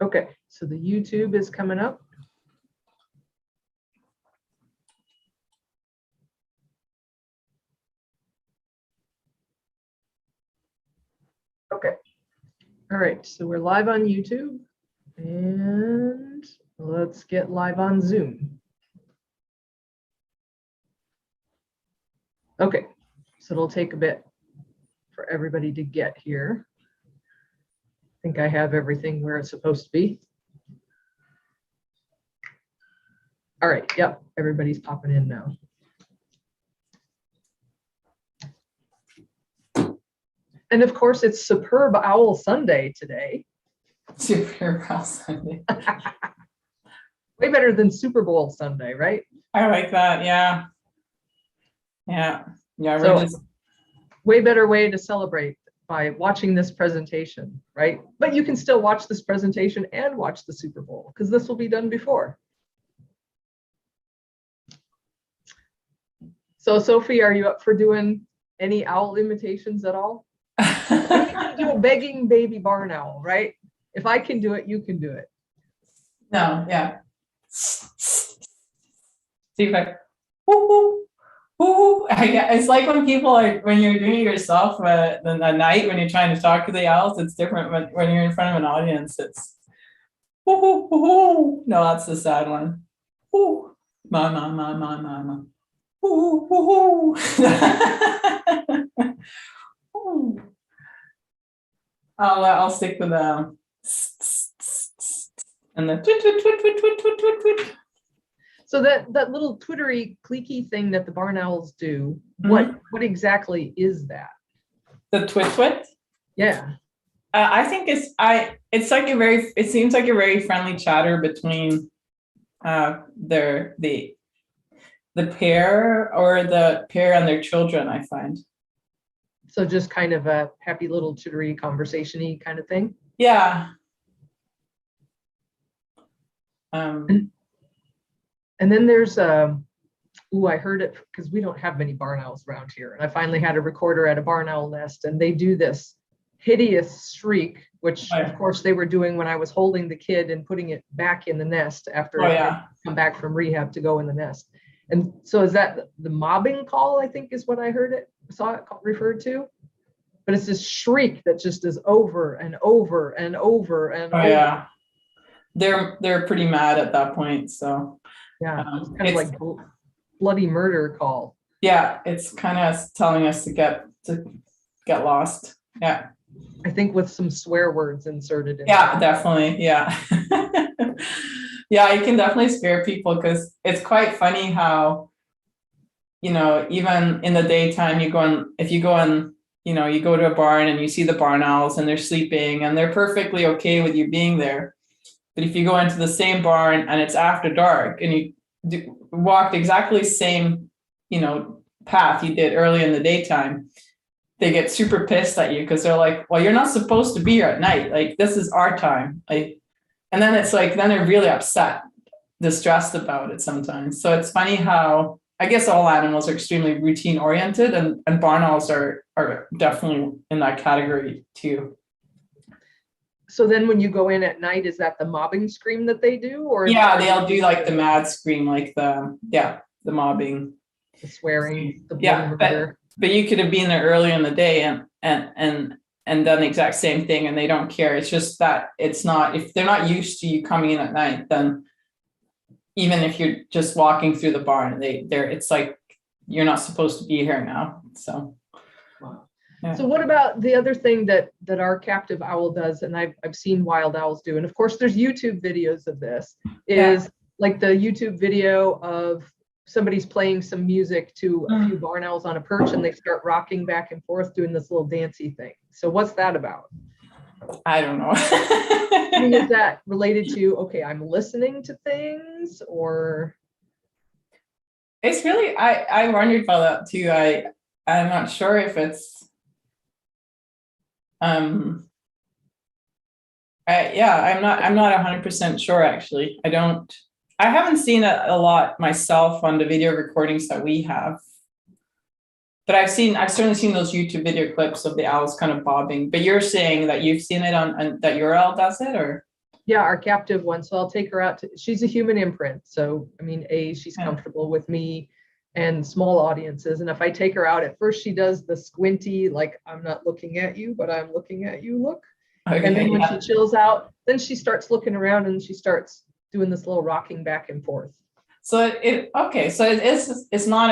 Okay, so the YouTube is coming up. Okay. All right, so we're live on YouTube and let's get live on Zoom. Okay, so it'll take a bit for everybody to get here. I think I have everything where it's supposed to be. All right, yep, everybody's popping in now. And of course, it's Superb Owl Sunday today. Superb Owl Sunday. Way better than Super Bowl Sunday, right? I like that, yeah. Yeah, So, way better way to celebrate by watching this presentation, right? But you can still watch this presentation and watch the Super Bowl because this will be done before. So Sophie, are you up for doing any owl imitations at all? You can do a begging baby barn owl, right? If I can do it, you can do it. No, yeah. See if I, woo, woo. It's like when people are, when you're doing it yourself at night, when you're trying to talk to the owls, it's different when you're in front of an audience. It's woo, woo, woo. No, that's the sad one. Woo. Ma. Woo, woo, woo. I'll stick with the and the twit. So that little twittery cliquey thing that the barn owls do, what exactly is that? The twit? Yeah. I think it's like it seems like a very friendly chatter between the pair or the pair and their children, I find. So just kind of a happy little chittery conversation-y kind of thing? Yeah. And then there's I heard it because we don't have many barn owls around here. And I finally had a recorder at a barn owl nest, and they do this hideous shriek, which of course they were doing when I was holding the kid and putting it back in the nest after I come back from rehab to go in the nest. And so is that the mobbing call, I think is what I saw it referred to? But it's this shriek that just is over and over and over and over. Yeah. They're pretty mad at that point. So yeah, it's kind of like bloody murder call. Yeah, it's kind of telling us to get lost. Yeah. I think with some swear words inserted in. Yeah, definitely. Yeah. Yeah, you can definitely scare people because it's quite funny how, even in the daytime, you go to a barn and you see the barn owls and they're sleeping and they're perfectly okay with you being there. But if you go into the same barn and it's after dark and you walked exactly the same, path you did early in the daytime, they get super pissed at you because they're like, well, you're not supposed to be here at night. Like, this is our time. And then it's like, then they're really upset, distressed about it sometimes. So it's funny how, I guess all animals are extremely routine oriented, and barn owls are definitely in that category too. So then when you go in at night, is that the mobbing scream that they do? Or yeah, they'll do like the mad scream, like the mobbing. The swearing, the bloody murder. But you could have been there earlier in the day and done the exact same thing, and they don't care. It's just that it's not, if they're not used to you coming in at night, then even if you're just walking through the barn, it's like you're not supposed to be here now. So wow. Yeah. So what about the other thing that our captive owl does, and I've seen wild owls do, and of course there's YouTube videos of this, is like the YouTube video of somebody's playing some music to a few barn owls on a perch, and they start rocking back and forth doing this little dancey thing. So what's that about? I don't know. I mean, is that related to, okay, I'm listening to things, or? It's really, I wondered about that too. I'm not sure if it's, I'm not 100% sure actually. I haven't seen it a lot myself on the video recordings that we have, but I've certainly seen those YouTube video clips of the owls kind of bobbing. But you're saying that you've seen it on that your owl does it, or? Yeah, our captive one. So I'll take her out to, she's a human imprint. So, I mean, she's Yeah. comfortable with me and small audiences. And if I take her out, at first she does the squinty, like, I'm not looking at you, but I'm looking at you, look. Okay, And then when yeah. she chills out, then she starts looking around and she starts doing this little rocking back and forth. So it's not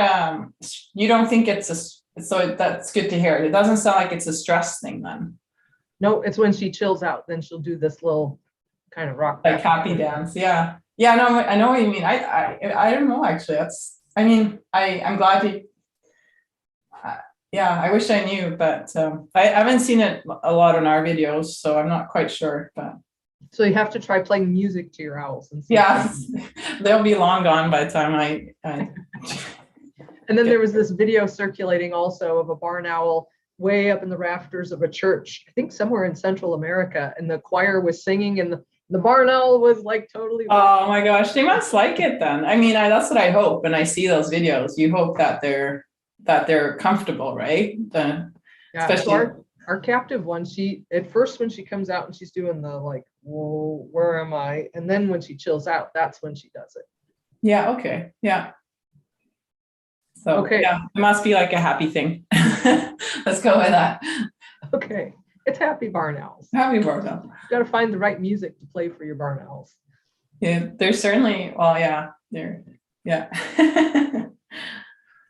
you don't think it's so that's good to hear. It doesn't sound like it's a stress thing then. No, it's when she chills out, then she'll do this little kind of rock Like back and happy forth. dance. Yeah. Yeah, no, I know what you mean. I don't know actually. I'm glad to yeah, I wish I knew, but I haven't seen it a lot in our videos, so I'm not quite sure. But So you have to try playing music to your owls. And yeah, they'll be long gone by the time I And then there was this video circulating also of a barn owl way up in the rafters of a church, I think somewhere in Central America, and the choir was singing and the barn owl was like totally. Oh my gosh, they must like it then. I mean, that's what I hope when I see those videos. You hope that they're comfortable, right? Yeah, Especially so our captive one, she at first when she comes out and she's doing the like, whoa, where am I? And then when she chills out, that's when she does it. yeah, okay, yeah. So okay, yeah, it must be like a happy thing. Let's go with that. Okay, it's happy barn owls. Happy barn owl. You got to find the right music to play for your barn owls. Yeah, they're certainly, well, yeah, they're, yeah.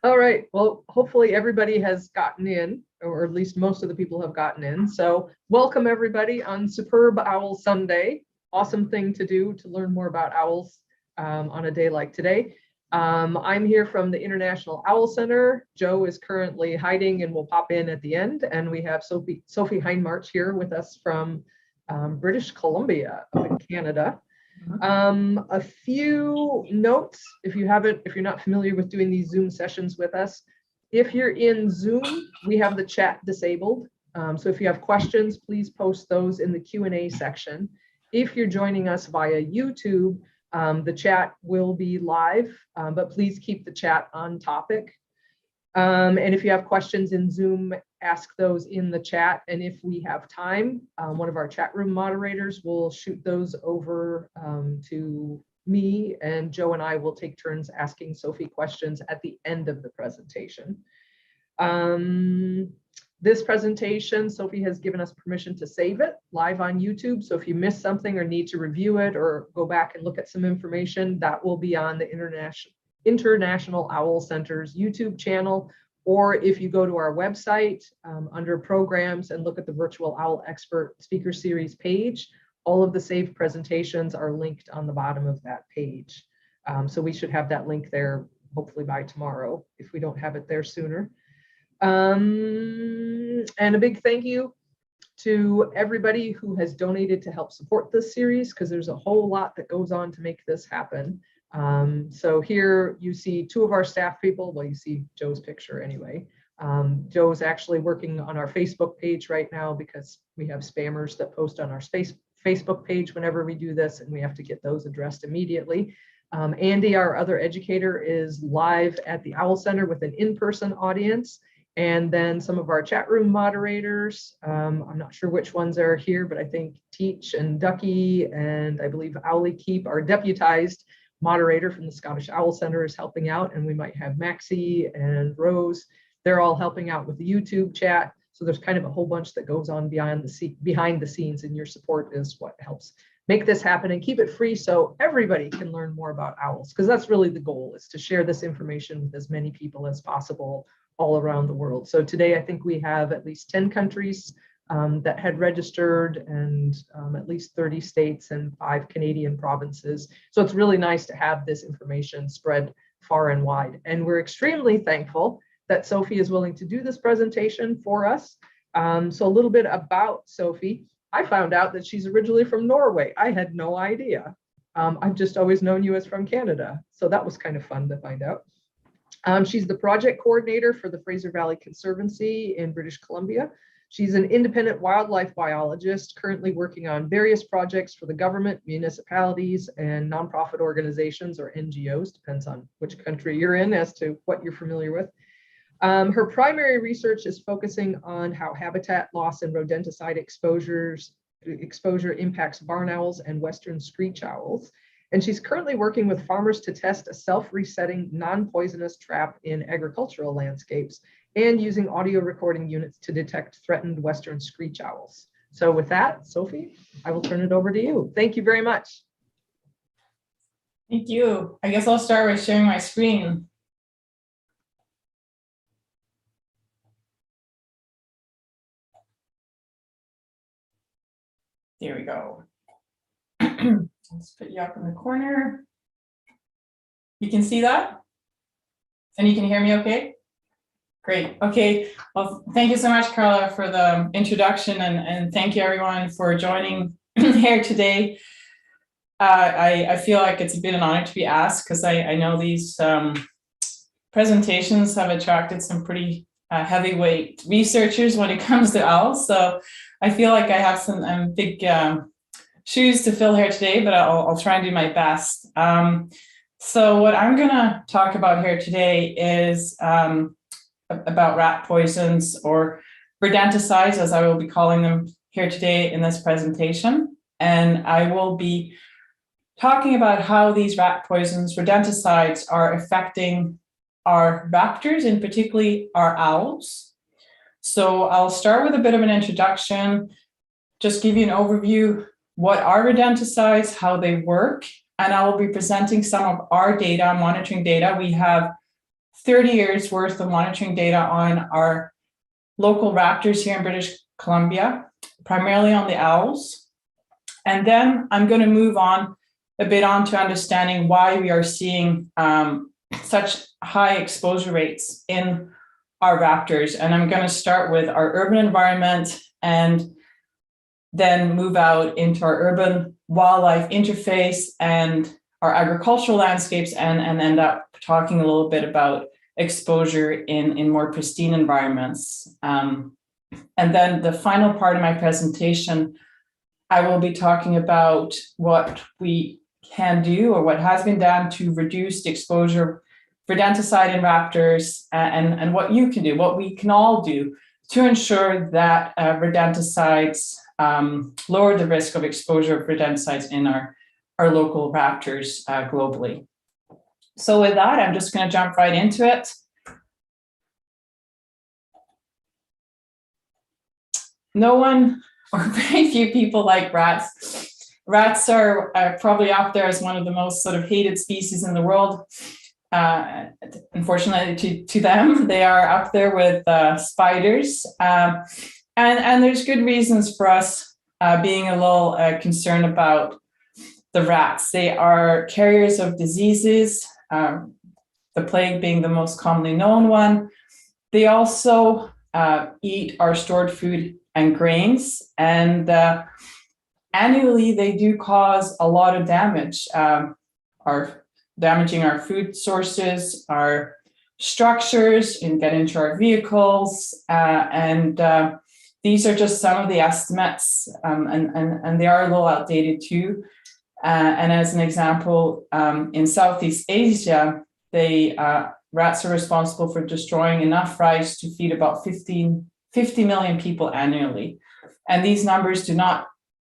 All right, well, hopefully everybody has gotten in, or at least most of the people have gotten in. So welcome everybody on Superb Owl Sunday. Awesome thing to do to learn more about owls on a day like today. I'm here from the International Owl Center. Joe is currently hiding and will pop in at the end. And we have Sofi Hindmarch here with us from British Columbia up in Canada. A few notes, if you're not familiar with doing these Zoom sessions with us, if you're in Zoom, we have the chat disabled. So if you have questions, please post those in the Q&A section. If you're joining us via YouTube, the chat will be live, but please keep the chat on topic. And if you have questions in Zoom, ask those in the chat. And if we have time, one of our chat room moderators will shoot those over to me, and Joe and I will take turns asking Sofi questions at the end of the presentation. This presentation, Sofi has given us permission to save it live on YouTube. So if you missed something or need to review it or go back and look at some information, that will be on the International Owl Center's YouTube channel. Or if you go to our website under programs and look at the Virtual Owl Expert Speaker Series page, all of the saved presentations are linked on the bottom of that page. So we should have that link there hopefully by tomorrow if we don't have it there sooner. And a big thank you to everybody who has donated to help support this series, because there's a whole lot that goes on to make this happen. So here you see two of our staff people. Well, you see Joe's picture anyway. Joe's actually working on our Facebook page right now because we have spammers that post on our Facebook page whenever we do this, and we have to get those addressed immediately. Andy, our other educator, is live at the Owl Center with an in-person audience. And then some of our chat room moderators, I'm not sure which ones are here, but I think Teach and Ducky and I believe Owly Keep, our deputized moderator from the Scottish Owl Center, is helping out. And we might have Maxie and Rose. They're all helping out with the YouTube chat. So there's kind of a whole bunch that goes on behind the scenes, and your support is what helps make this happen and keep it free so everybody can learn more about owls, because that's really the goal, is to share this information with as many people as possible all around the world. So today, I think we have at least 10 countries that had registered, and at least 30 states and 5 Canadian provinces. So it's really nice to have this information spread far and wide. And we're extremely thankful that Sofi is willing to do this presentation for us. So a little bit about Sofi. I found out that she's originally from Norway. I had no idea. I've just always known you as from Canada. So that was kind of fun to find out. She's the project coordinator for the Fraser Valley Conservancy in British Columbia. She's an independent wildlife biologist currently working on various projects for the government, municipalities, and nonprofit organizations, or NGOs, depends on which country you're in as to what you're familiar with. Her primary research is focusing on how habitat loss and rodenticide exposures exposure impacts barn owls and western screech owls. And she's currently working with farmers to test a self-resetting, non-poisonous trap in agricultural landscapes and using audio recording units to detect threatened western screech owls. So with that, Sophie, I will turn it over to you. Thank you very much. Thank you. I guess I'll start with sharing my screen. There we go. Let's put you up in the corner. You can see that? And you can hear me okay? Great. Okay. Well, thank you so much, Carla, for the introduction, and thank you everyone for joining here today. I feel like it's been an honor to be asked because I know these presentations have attracted some pretty heavyweight researchers when it comes to owls. So I feel like I have some big shoes to fill here today, but I'll try and do my best. So what I'm going to talk about here today is about rat poisons, or rodenticides, as I will be calling them here today in this presentation. And I will be talking about how these rat poisons, rodenticides, are affecting our raptors, and particularly our owls. So I'll start with a bit of an introduction, just give you an overview. What are rodenticides, how they work, and I will be presenting some of our data, monitoring data. We have 30 years worth of monitoring data on our local raptors here in British Columbia, primarily on the owls. And then I'm going to move on a bit on to understanding why we are seeing such high exposure rates in our raptors. And I'm going to start with our urban environment and then move out into our urban wildlife interface and our agricultural landscapes, and end up talking a little bit about exposure in more pristine environments. And then the final part of my presentation, I will be talking about what we can do, or what has been done to reduce the exposure of rodenticide in raptors, and what you can do, what we can all do to ensure that rodenticides lower the risk of exposure of rodenticides in our local raptors globally. So with that, I'm just going to jump right into it. No one, or very few people, like rats. Rats are probably up there as one of the most sort of hated species in the world. Unfortunately to them, they are up there with spiders. And there's good reasons for us being a little concerned about the rats. They are carriers of diseases, the plague being the most commonly known one. They also eat our stored food and grains, and annually they do cause a lot of damage, damaging our food sources, our structures, and get into our vehicles, and these are just some of the estimates, and they are a little outdated too. And as an example, in Southeast Asia, rats are responsible for destroying enough rice to feed about 50 million people annually. And these numbers do not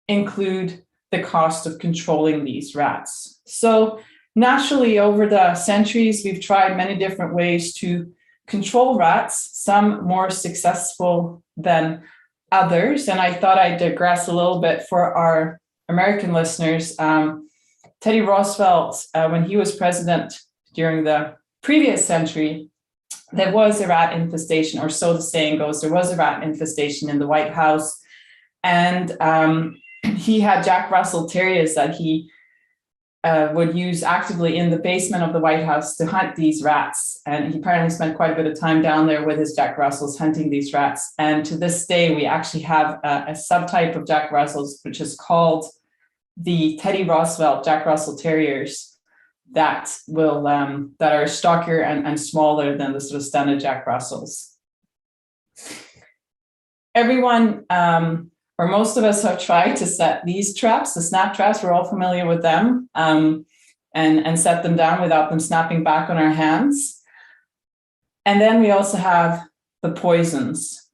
include the cost of controlling these rats. So naturally, over the centuries, we've tried many different ways to control rats, some more successful than others. And I thought I'd digress a little bit for our American listeners. Teddy Roosevelt, when he was president during the previous century, there was a rat infestation, or so the saying goes, there was a rat infestation in the White House. And he had Jack Russell Terriers that he would use actively in the basement of the White House to hunt these rats. And he apparently spent quite a bit of time down there with his Jack Russells hunting these rats. And to this day, we actually have a subtype of Jack Russells, which is called the Teddy Roosevelt Jack Russell Terriers, that are stockier and smaller than the sort of standard Jack Russells. Everyone, or most of us, have tried to set these traps, the snap traps. We're all familiar with them, and set them down without them snapping back on our hands. And then we also have the poisons.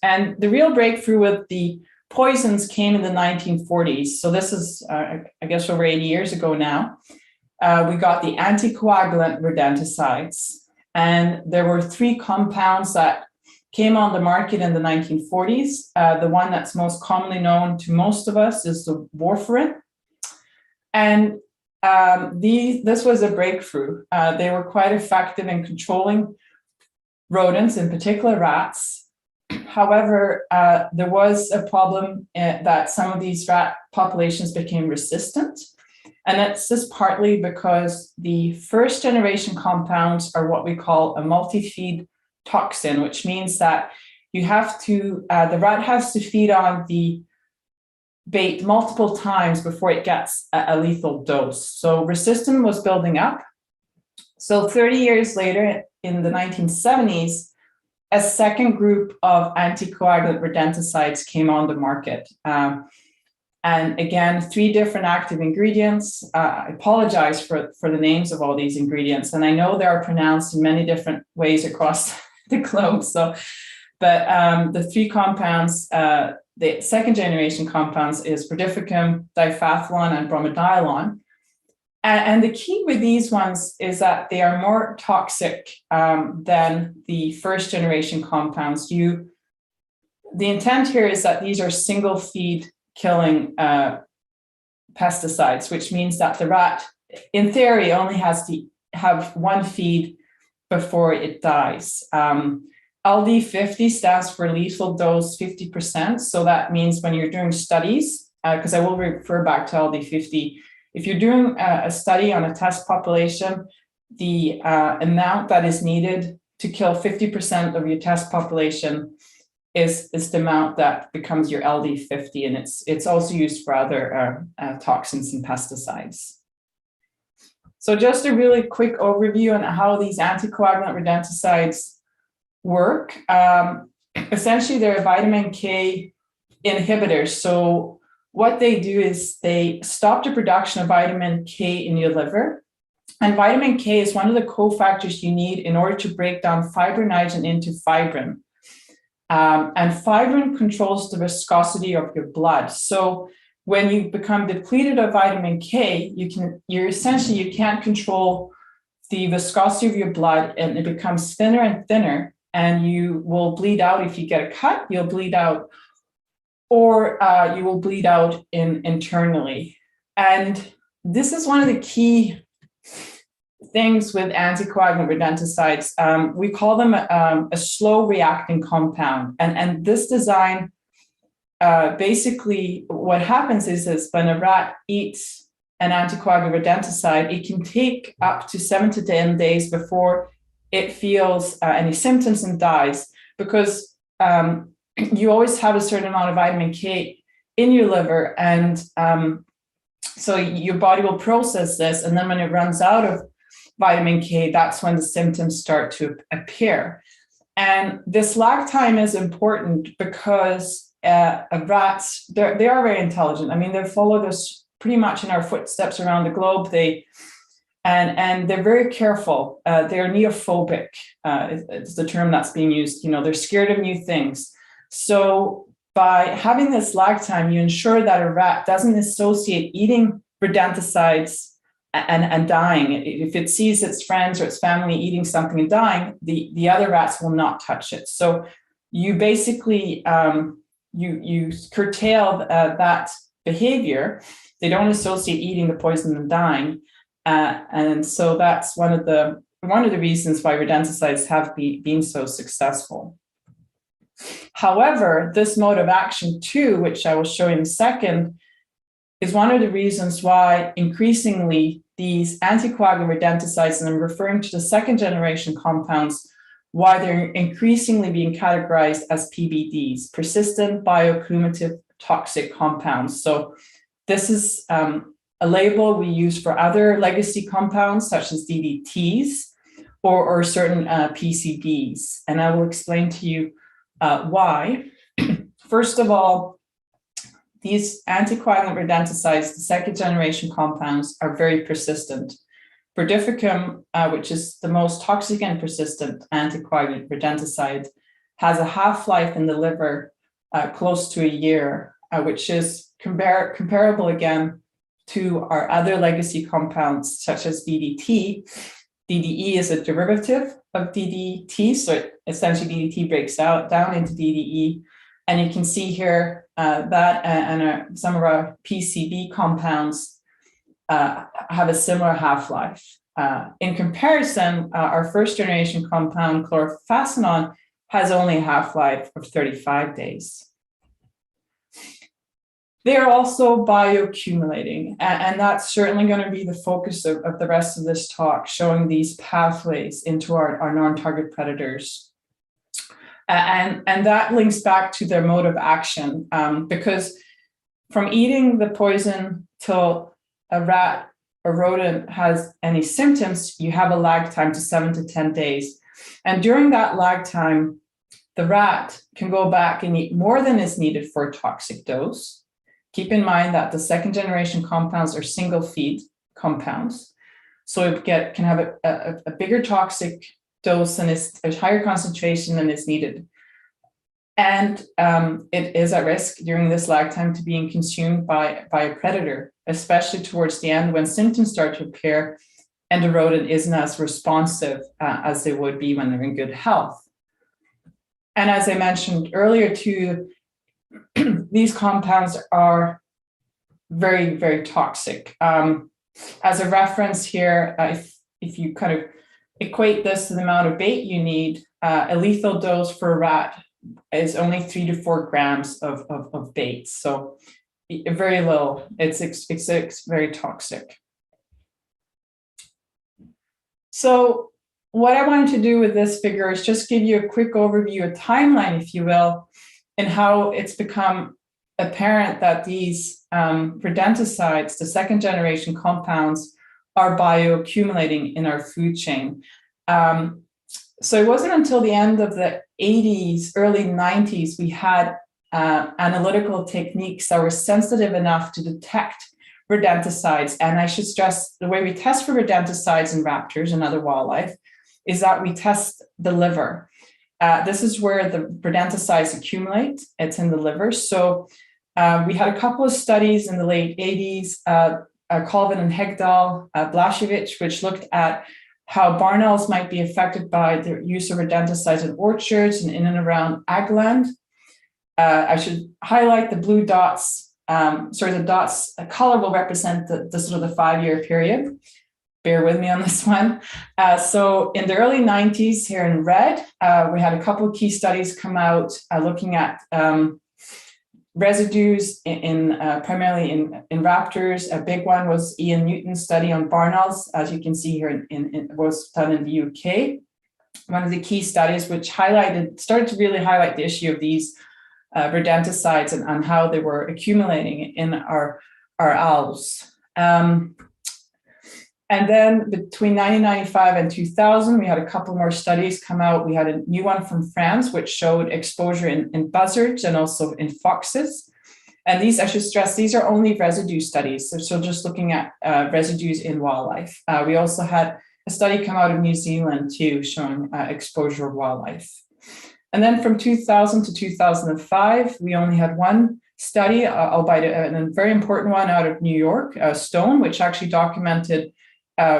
And the real breakthrough with the poisons came in the 1940s. So this is, I guess, over 80 years ago now. We got the anticoagulant rodenticides. And there were 3 compounds that came on the market in the 1940s. The one that's most commonly known to most of us is the warfarin. And this was a breakthrough. They were quite effective in controlling rodents, in particular rats. However, there was a problem that some of these rat populations became resistant. And that's just partly because the first generation compounds are what we call a multi-feed toxin, which means that you have to, the rat has to feed on the bait multiple times before it gets a lethal dose. So resistance was building up. So 30 years later, in the 1970s, a second group of anticoagulant rodenticides came on the market. And again, 3 different active ingredients. I apologize for the names of all these ingredients. And I know they are pronounced in many different ways across the globe. But the 3 compounds, the second generation compounds is prodificum, difathlon, and bromadiolon. And the key with these ones is that they are more toxic than the first generation compounds. The intent here is that these are single feed killing pesticides, which means that the rat, in theory, only has to have 1 feed before it dies. LD50 stands for lethal dose 50%. So that means when you're doing studies, because I will refer back to LD50, if you're doing a study on a test population, the amount that is needed to kill 50% of your test population is the amount that becomes your LD50, and it's also used for other toxins and pesticides. So just a really quick overview on how these anticoagulant rodenticides work. Essentially, they're vitamin K inhibitors. So what they do is they stop the production of vitamin K in your liver. And vitamin K is one of the cofactors you need in order to break down fibrinogen into fibrin. And fibrin controls the viscosity of your blood. So when you become depleted of vitamin K, you can't control the viscosity of your blood, and it becomes thinner and thinner, and you will bleed out. If you get a cut, you'll bleed out, or you will bleed out internally. And this is one of the key things with anticoagulant rodenticides. We call them a slow reacting compound. And this design, basically what happens is when a rat eats an anticoagulant rodenticide, it can take up to 7 to 10 days before it feels any symptoms and dies, because you always have a certain amount of vitamin K in your liver. And so your body will process this. And then when it runs out of vitamin K, that's when the symptoms start to appear. And this lag time is important because rats, they are very intelligent. I mean, they followed us pretty much in our footsteps around the globe. And they're very careful. They're neophobic. It's the term that's being used. You know, they're scared of new things. So by having this lag time, you ensure that a rat doesn't associate eating rodenticides and dying. If it sees its friends or its family eating something and dying, the other rats will not touch it. So you basically, you curtail that behavior. They don't associate eating the poison and dying. And so that's one of the reasons why rodenticides have been so successful. However, this mode of action too, which I will show in a second, is one of the reasons why increasingly these anticoagulant rodenticides, and I'm referring to the second generation compounds, why they're increasingly being categorized as PBDs, persistent bioaccumulative toxic compounds. So this is a label we use for other legacy compounds such as DDTs or certain PCBs. And I will explain to you why. First of all, these anticoagulant rodenticides, the second generation compounds, are very persistent. Prodificum, which is the most toxic and persistent anticoagulant rodenticide, has a half-life in the liver close to a year. which is comparable again to our other legacy compounds such as DDT. DDE is a derivative of DDT, so essentially DDT breaks down into DDE. And you can see here that and some of our PCB compounds have a similar half-life. In comparison, our first generation compound, chlorphacenon, has only a half-life of 35 days. They are also bioaccumulating, and that's certainly going to be the focus of the rest of this talk, showing these pathways into our non-target predators. And that links back to their mode of action, because from eating the poison till a rat or rodent has any symptoms, you have a lag time to 7 to 10 days. And during that lag time, the rat can go back and eat more than is needed for a toxic dose. Keep in mind that the second generation compounds are single feed compounds. So it can have a bigger toxic dose and is a higher concentration than is needed. And it is at risk during this lag time to being consumed by a predator, especially towards the end when symptoms start to appear and the rodent isn't as responsive as they would be when they're in good health. And as I mentioned earlier too, these compounds are very, very toxic. As a reference here, if you kind of equate this to the amount of bait you need, a lethal dose for a rat is only 3 to 4 grams of bait. So very low. It's very toxic. So what I wanted to do with this figure is just give you a quick overview, a timeline, if you will, and how it's become apparent that these rodenticides, the second generation compounds, are bioaccumulating in our food chain. So it wasn't until the end of the 80s, early 90s, we had analytical techniques that were sensitive enough to detect rodenticides. And I should stress, the way we test for rodenticides in raptors and other wildlife is that we test the liver. This is where the rodenticides accumulate. It's in the liver. So we had a couple of studies in the late 80s, Colvin and Hegdahl, Blaszewicz, which looked at how barn owls might be affected by the use of rodenticides in orchards and in and around ag land. I should highlight the blue dots. The dots color will represent the sort of the 5-year period. Bear with me on this one. So in the early 90s here in red, we had a couple of key studies come out looking at residues primarily in raptors. A big one was Ian Newton's study on barn owls, as you can see here, was done in the UK. One of the key studies which started to really highlight the issue of these rodenticides and how they were accumulating in our owls. And then between 1995 and 2000, we had a couple more studies come out. We had a new one from France, which showed exposure in buzzards and also in foxes. And these, I should stress, these are only residue studies. So just looking at residues in wildlife. We also had a study come out of New Zealand too, showing exposure of wildlife. And then from 2000 to 2005, we only had one study, albeit a very important one out of New York, Stone, which actually documented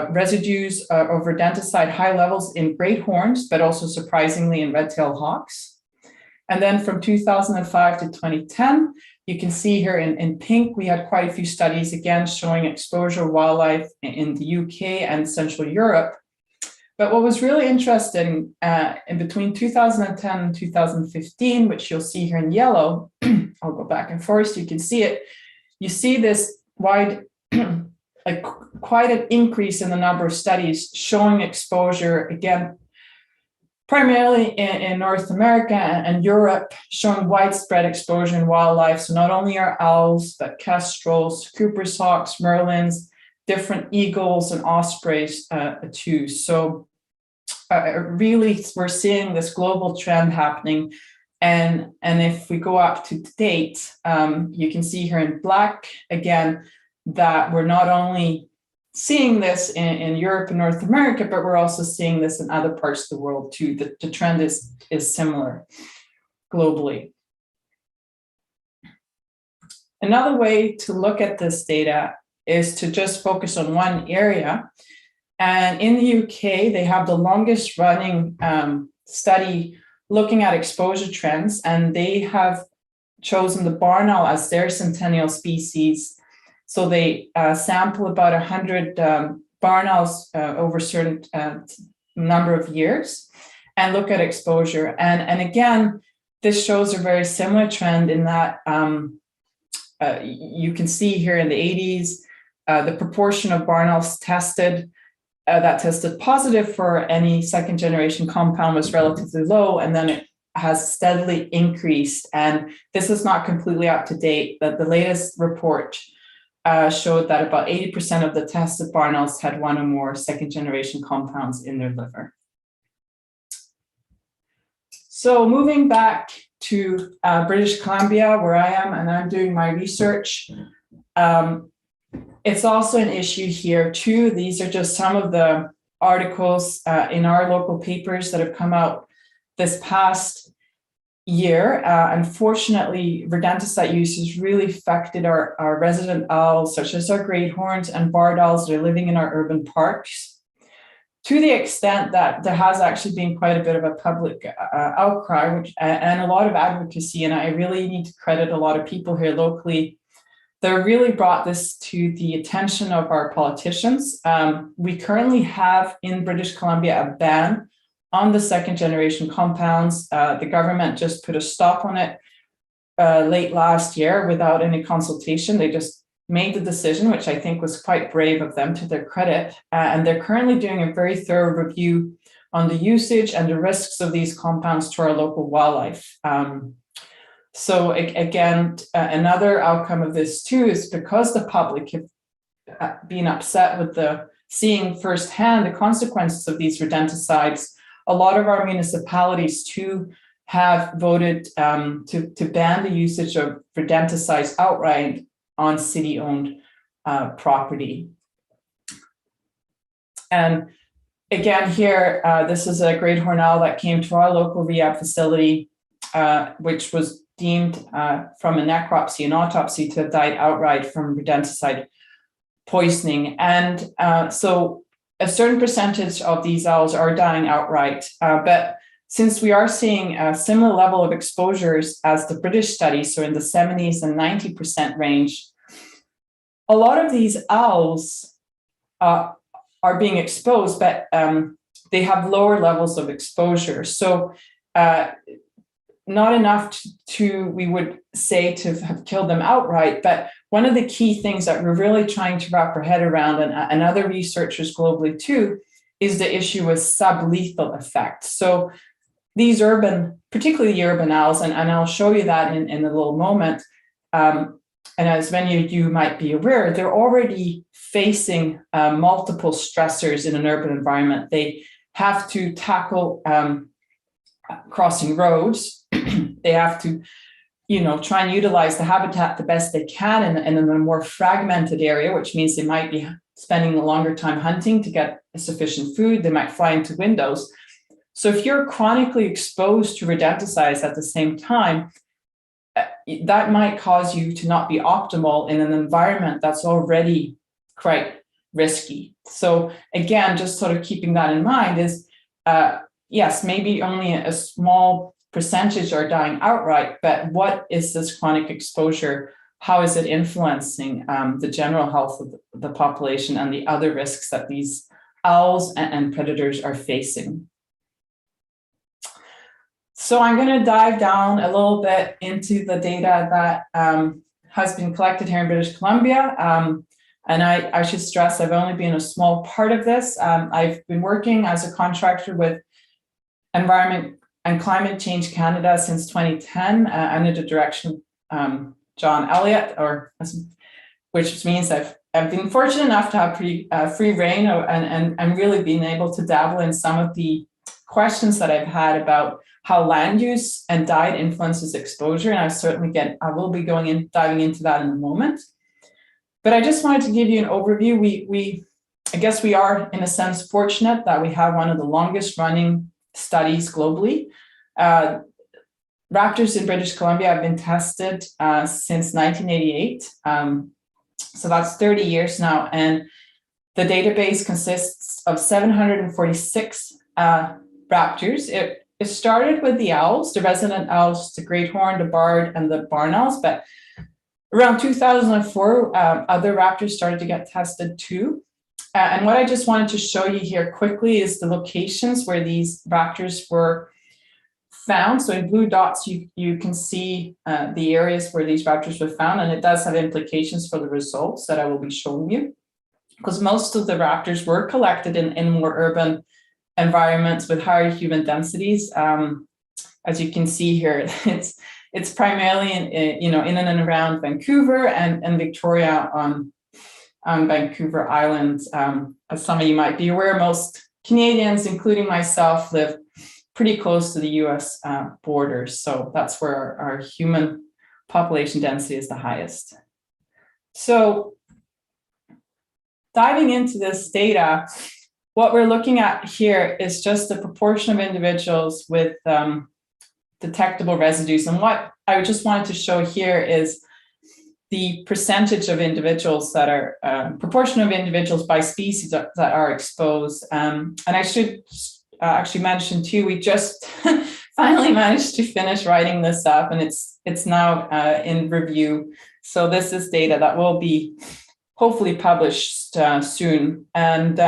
residues of rodenticide high levels in great horns, but also surprisingly in red-tailed hawks. And then from 2005 to 2010, you can see here in pink, we had quite a few studies again showing exposure of wildlife in the UK and Central Europe. But what was really interesting in between 2010 and 2015, which you'll see here in yellow, I'll go back and forth so you can see it. You see this wide, quite an increase in the number of studies showing exposure, again, primarily in North America and Europe, showing widespread exposure in wildlife. So not only our owls, but kestrels, Cooper's hawks, merlins, different eagles and ospreys too. So really, we're seeing this global trend happening. And if we go up to date, you can see here in black, again, that we're not only seeing this in Europe and North America, but we're also seeing this in other parts of the world too. The trend is similar globally. Another way to look at this data is to just focus on one area. And in the UK, they have the longest running study looking at exposure trends, and they have chosen the barn owl as their centennial species. So they sample about 100 barn owls over a certain number of years and look at exposure. And again, this shows a very similar trend in that you can see here in the 80s, the proportion of barn owls tested that tested positive for any second generation compound was relatively low, and then it has steadily increased. And this is not completely up to date, but the latest report showed that about 80% of the tested barn owls had one or more second generation compounds in their liver. So moving back to British Columbia, where I am, and I'm doing my research, it's also an issue here too. These are just some of the articles in our local papers that have come out this past year. Unfortunately, rodenticide use has really affected our resident owls, such as our great horns and barred owls that are living in our urban parks, to the extent that there has actually been quite a bit of a public outcry and a lot of advocacy. And I really need to credit a lot of people here locally that really brought this to the attention of our politicians. We currently have in British Columbia a ban on the second generation compounds. The government just put a stop on it late last year without any consultation. They just made the decision, which I think was quite brave of them, to their credit. And they're currently doing a very thorough review on the usage and the risks of these compounds to our local wildlife. So again, another outcome of this too is because the public have been upset with seeing firsthand the consequences of these rodenticides, a lot of our municipalities too have voted to ban the usage of rodenticides outright on city-owned property. And again here, this is a great horned owl that came to our local rehab facility, which was deemed from a necropsy and autopsy to have died outright from rodenticide poisoning. And so a certain percentage of these owls are dying outright, but since we are seeing a similar level of exposures as the British study, so in the 70s and 90% range, a lot of these owls are being exposed, but they have lower levels of exposure. So not enough we would say, to have killed them outright, but one of the key things that we're really trying to wrap our head around, and other researchers globally too, is the issue with sublethal effects. So these particularly the urban owls, and I'll show you that in a little moment, and as many of you might be aware, they're already facing multiple stressors in an urban environment. They have to tackle crossing roads. They have to, try and utilize the habitat the best they can in a more fragmented area, which means they might be spending a longer time hunting to get sufficient food. They might fly into windows. So if you're chronically exposed to rodenticides at the same time, that might cause you to not be optimal in an environment that's already quite risky. So again, just sort of keeping that in mind is, yes, maybe only a small percentage are dying outright, but what is this chronic exposure? How is it influencing the general health of the population and the other risks that these owls and predators are facing? So I'm going to dive down a little bit into the data that has been collected here in British Columbia. And I should stress I've only been a small part of this. I've been working as a contractor with Environment and Climate Change Canada since 2010 under the direction of John Elliott, which means I've been fortunate enough to have free reign and really been able to dabble in some of the questions that I've had about how land use and diet influences exposure. And I will be diving into that in a moment. But I just wanted to give you an overview. I guess we are, in a sense, fortunate that we have one of the longest running studies globally. raptors in British Columbia have been tested since 1988. So that's 30 years now. And the database consists of 746 raptors. It started with the owls, the resident owls, the great horn, the barred, and the barn owls. But around 2004, other raptors started to get tested too. And what I just wanted to show you here quickly is the locations where these raptors were found. So in blue dots, you can see the areas where these raptors were found, and it does have implications for the results that I will be showing you, because most of the raptors were collected in more urban environments with higher human densities. As you can see here, it's primarily in and around Vancouver and Victoria on Vancouver Island. As some of you might be aware, most Canadians, including myself, live pretty close to the US borders. So that's where our human population density is the highest. So diving into this data, what we're looking at here is just the proportion of individuals with detectable residues. And what I just wanted to show here is the percentage of individuals that are, proportion of individuals by species that are exposed. And I should actually mention too, we just finally managed to finish writing this up, and it's now in review. So this is data that will be hopefully published soon. And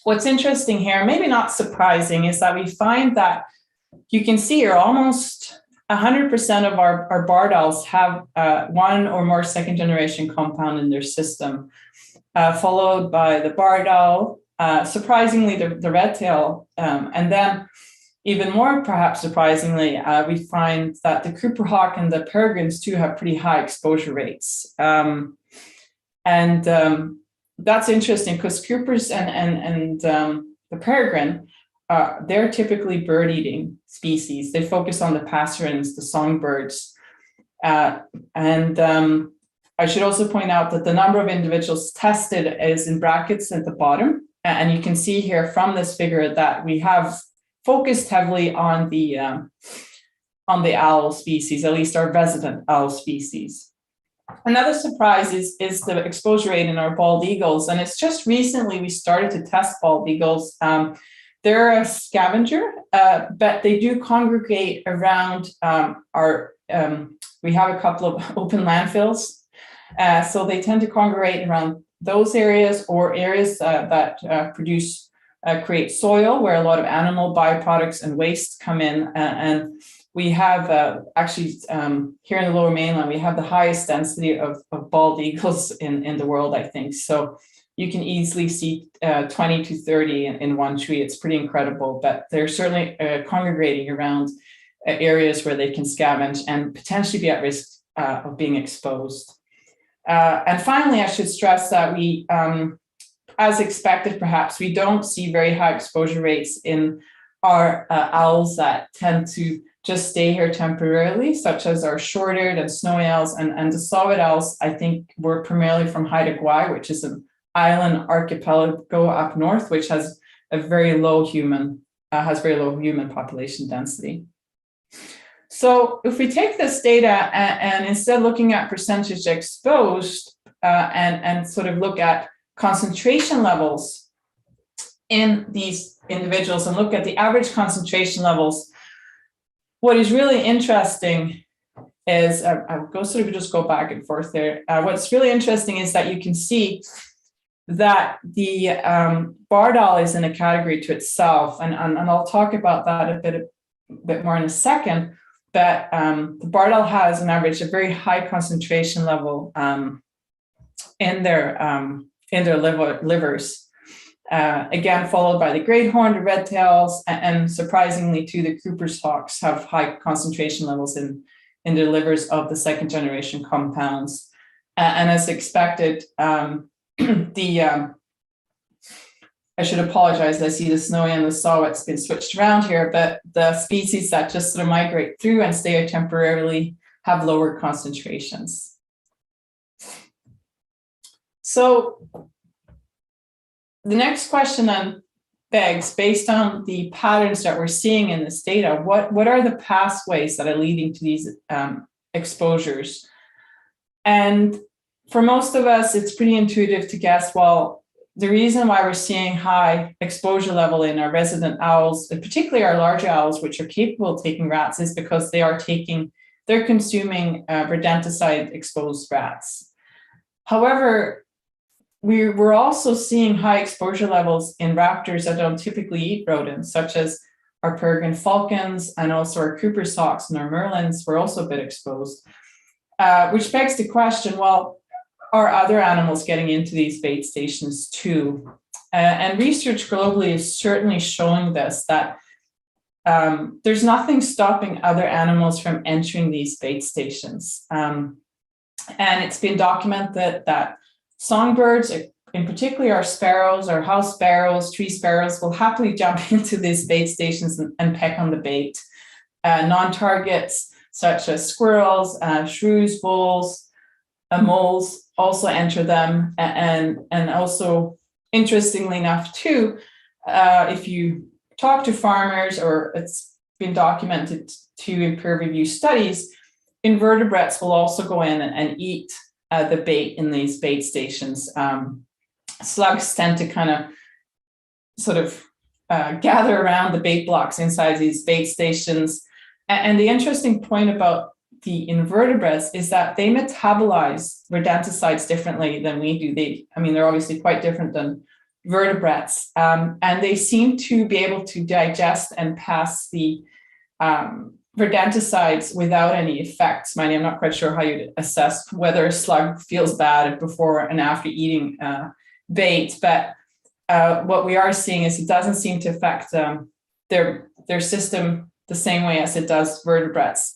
what's interesting here, maybe not surprising, is that we find that you can see here almost 100% of our barred owls have one or more second generation compound in their system, followed by the barred owl, surprisingly the red tail, and then even more perhaps surprisingly, we find that the Cooper hawk and the peregrines too have pretty high exposure rates. That's interesting because Coopers and the peregrine, they're typically bird-eating species. They focus on the passerines, the songbirds. I should also point out that the number of individuals tested is in brackets at the bottom. And you can see here from this figure that we have focused heavily on the owl species, at least our resident owl species. Another surprise is the exposure rate in our bald eagles. And it's just recently we started to test bald eagles. They're a scavenger, but they do congregate around we have a couple of open landfills. So they tend to congregate around those areas or areas that create soil where a lot of animal byproducts and waste come in. And we have actually here in the Lower Mainland, we have the highest density of bald eagles in the world, I think. So you can easily see 20 to 30 in one tree. It's pretty incredible, but they're certainly congregating around areas where they can scavenge and potentially be at risk of being exposed. And finally, I should stress that we, as expected, perhaps, we don't see very high exposure rates in our owls that tend to just stay here temporarily, such as our short-eared and snowy owls, and the saw-whet owls, I think, were primarily from Haida Gwaii, which is an island archipelago up north, which has a very low human population density. So if we take this data and instead looking at percentage exposed and sort of look at concentration levels in these individuals and look at the average concentration levels, what is really interesting is, I'll just go back and forth there. What's really interesting is that you can see that the barred owl is in a category to itself, and I'll talk about that a bit more in a second. But the barred owl has, on average, a very high concentration level in their livers. Again, followed by the great horn, the red tails, and surprisingly, too, the Cooper's hawks have high concentration levels in their livers of the second generation compounds. And as expected, I should apologize. I see the snowy and the saw-whet's been switched around here, but the species that just sort of migrate through and stay here temporarily have lower concentrations. So the next question then begs, based on the patterns that we're seeing in this data, what are the pathways that are leading to these exposures? And for most of us, it's pretty intuitive to guess, well, the reason why we're seeing high exposure level in our resident owls, and particularly our larger owls, which are capable of taking rats, is because they're consuming rodenticide exposed rats. However, we're also seeing high exposure levels in raptors that don't typically eat rodents, such as our peregrine falcons and also our Cooper's hawks and our merlins were also a bit exposed, which begs the question, well, are other animals getting into these bait stations too? And research globally is certainly showing this, that there's nothing stopping other animals from entering these bait stations. And it's been documented that songbirds, in particular our sparrows, our house sparrows, tree sparrows, will happily jump into these bait stations and peck on the bait. Non-targets such as squirrels, shrews, voles, moles also enter them. And also, interestingly enough too, if you talk to farmers, or it's been documented too in peer-reviewed studies, invertebrates will also go in and eat the bait in these bait stations. Slugs tend to kind of sort of gather around the bait blocks inside these bait stations. And the interesting point about the invertebrates is that they metabolize rodenticides differently than we do. They're obviously quite different than vertebrates, and they seem to be able to digest and pass the rodenticides without any effects. I'm not quite sure how you'd assess whether a slug feels bad before and after eating bait, but what we are seeing is it doesn't seem to affect their system the same way as it does vertebrates.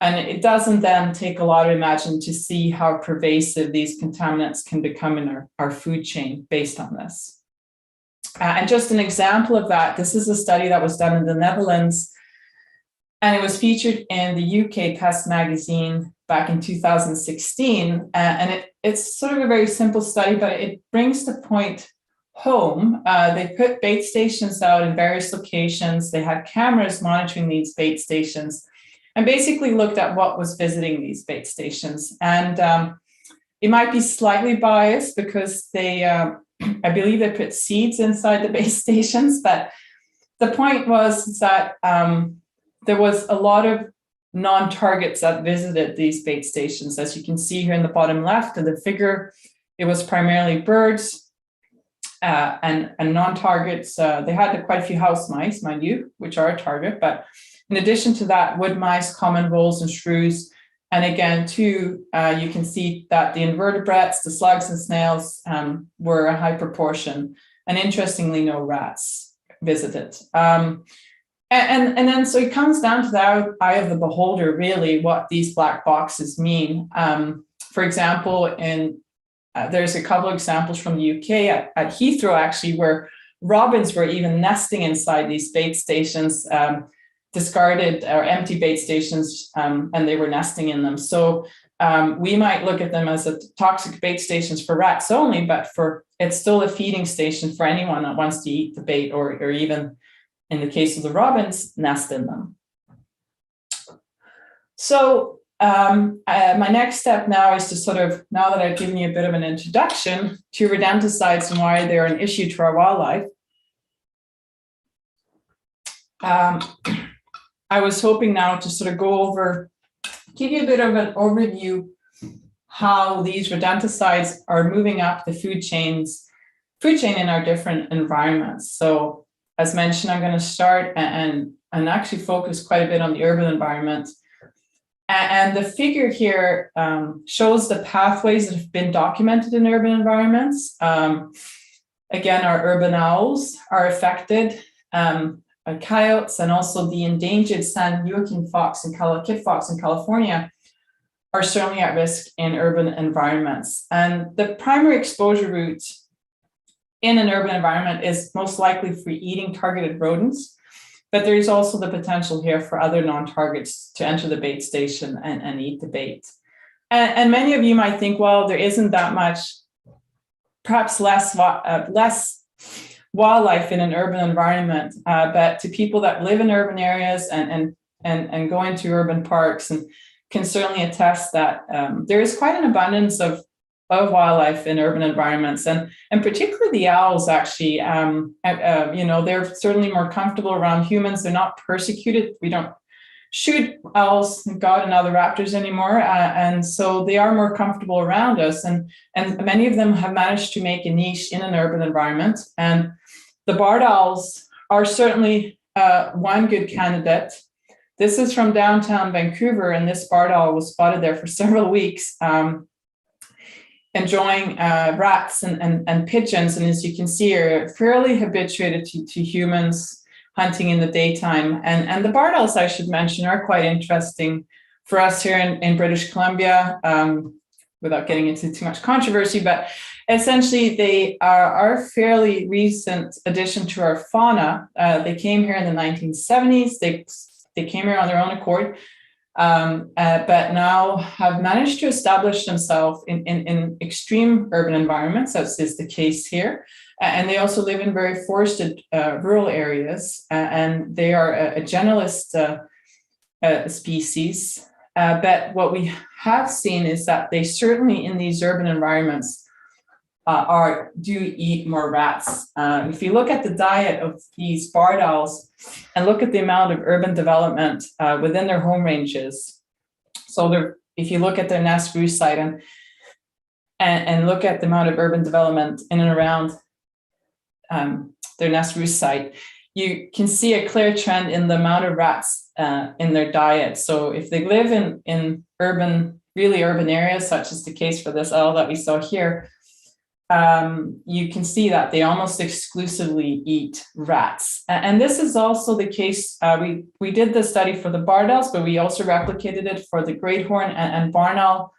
And it doesn't then take a lot of imagination to see how pervasive these contaminants can become in our food chain based on this. And just an example of that, this is a study that was done in the Netherlands, and it was featured in the UK Pest magazine back in 2016. And it's sort of a very simple study, but it brings the point home. They put bait stations out in various locations. They had cameras monitoring these bait stations and basically looked at what was visiting these bait stations. And it might be slightly biased because they, I believe they put seeds inside the bait stations, but the point was that there was a lot of non-targets that visited these bait stations. As you can see here in the bottom left of the figure, it was primarily birds and non-targets. They had quite a few house mice, mind you, which are a target, but in addition to that, wood mice, common voles and shrews. And again, too, you can see that the invertebrates, the slugs and snails were a high proportion. And interestingly, no rats visited. And then so it comes down to the eye of the beholder, really, what these black boxes mean. For example, there's a couple of examples from the UK at Heathrow, actually, where robins were even nesting inside these bait stations, discarded or empty bait stations, and they were nesting in them. So we might look at them as a toxic bait stations for rats only, but it's still a feeding station for anyone that wants to eat the bait, or even, in the case of the robins, nest in them. So my next step now is to sort of, now that I've given you a bit of an introduction to rodenticides and why they're an issue to our wildlife, I was hoping now to sort of go over, give you a bit of an overview how these rodenticides are moving up the food chain in our different environments. So as mentioned, I'm going to start and actually focus quite a bit on the urban environment. And the figure here shows the pathways that have been documented in urban environments. Again, our urban owls are affected, coyotes, and also the endangered San Joaquin fox and kit fox in California are certainly at risk in urban environments. And the primary exposure route in an urban environment is most likely for eating targeted rodents, but there is also the potential here for other non-targets to enter the bait station and eat the bait. And many of you might think, well, there isn't that much, perhaps less wildlife in an urban environment, but to people that live in urban areas and go into urban parks and can certainly attest that there is quite an abundance of wildlife in urban environments, and particularly the owls. Actually, they're certainly more comfortable around humans. They're not persecuted. We don't shoot owls, thank God, and other raptors anymore, and so they are more comfortable around us. And many of them have managed to make a niche in an urban environment. And the barred owls are certainly one good candidate. This is from downtown Vancouver, and this barred owl was spotted there for several weeks, enjoying rats and pigeons. And as you can see, are fairly habituated to humans hunting in the daytime. And the barred owls, I should mention, are quite interesting for us here in British Columbia, without getting into too much controversy. But essentially, they are a fairly recent addition to our fauna. They came here in the 1970s. They came here on their own accord, but now have managed to establish themselves in extreme urban environments, as is the case here. And they also live in very forested rural areas, and they are a generalist species. But what we have seen is that they certainly in these urban environments do eat more rats. If you look at the diet of these barred owls and look at the amount of urban development within their home ranges, so if you look at their nest roost site and look at the amount of urban development in and around their nest roost site, you can see a clear trend in the amount of rats in their diet. So if they live in really urban areas, such as the case for this owl that we saw here, you can see that they almost exclusively eat rats. And this is also the case. We did the study for the barred owls, but we also replicated it for the great horn and barn owl.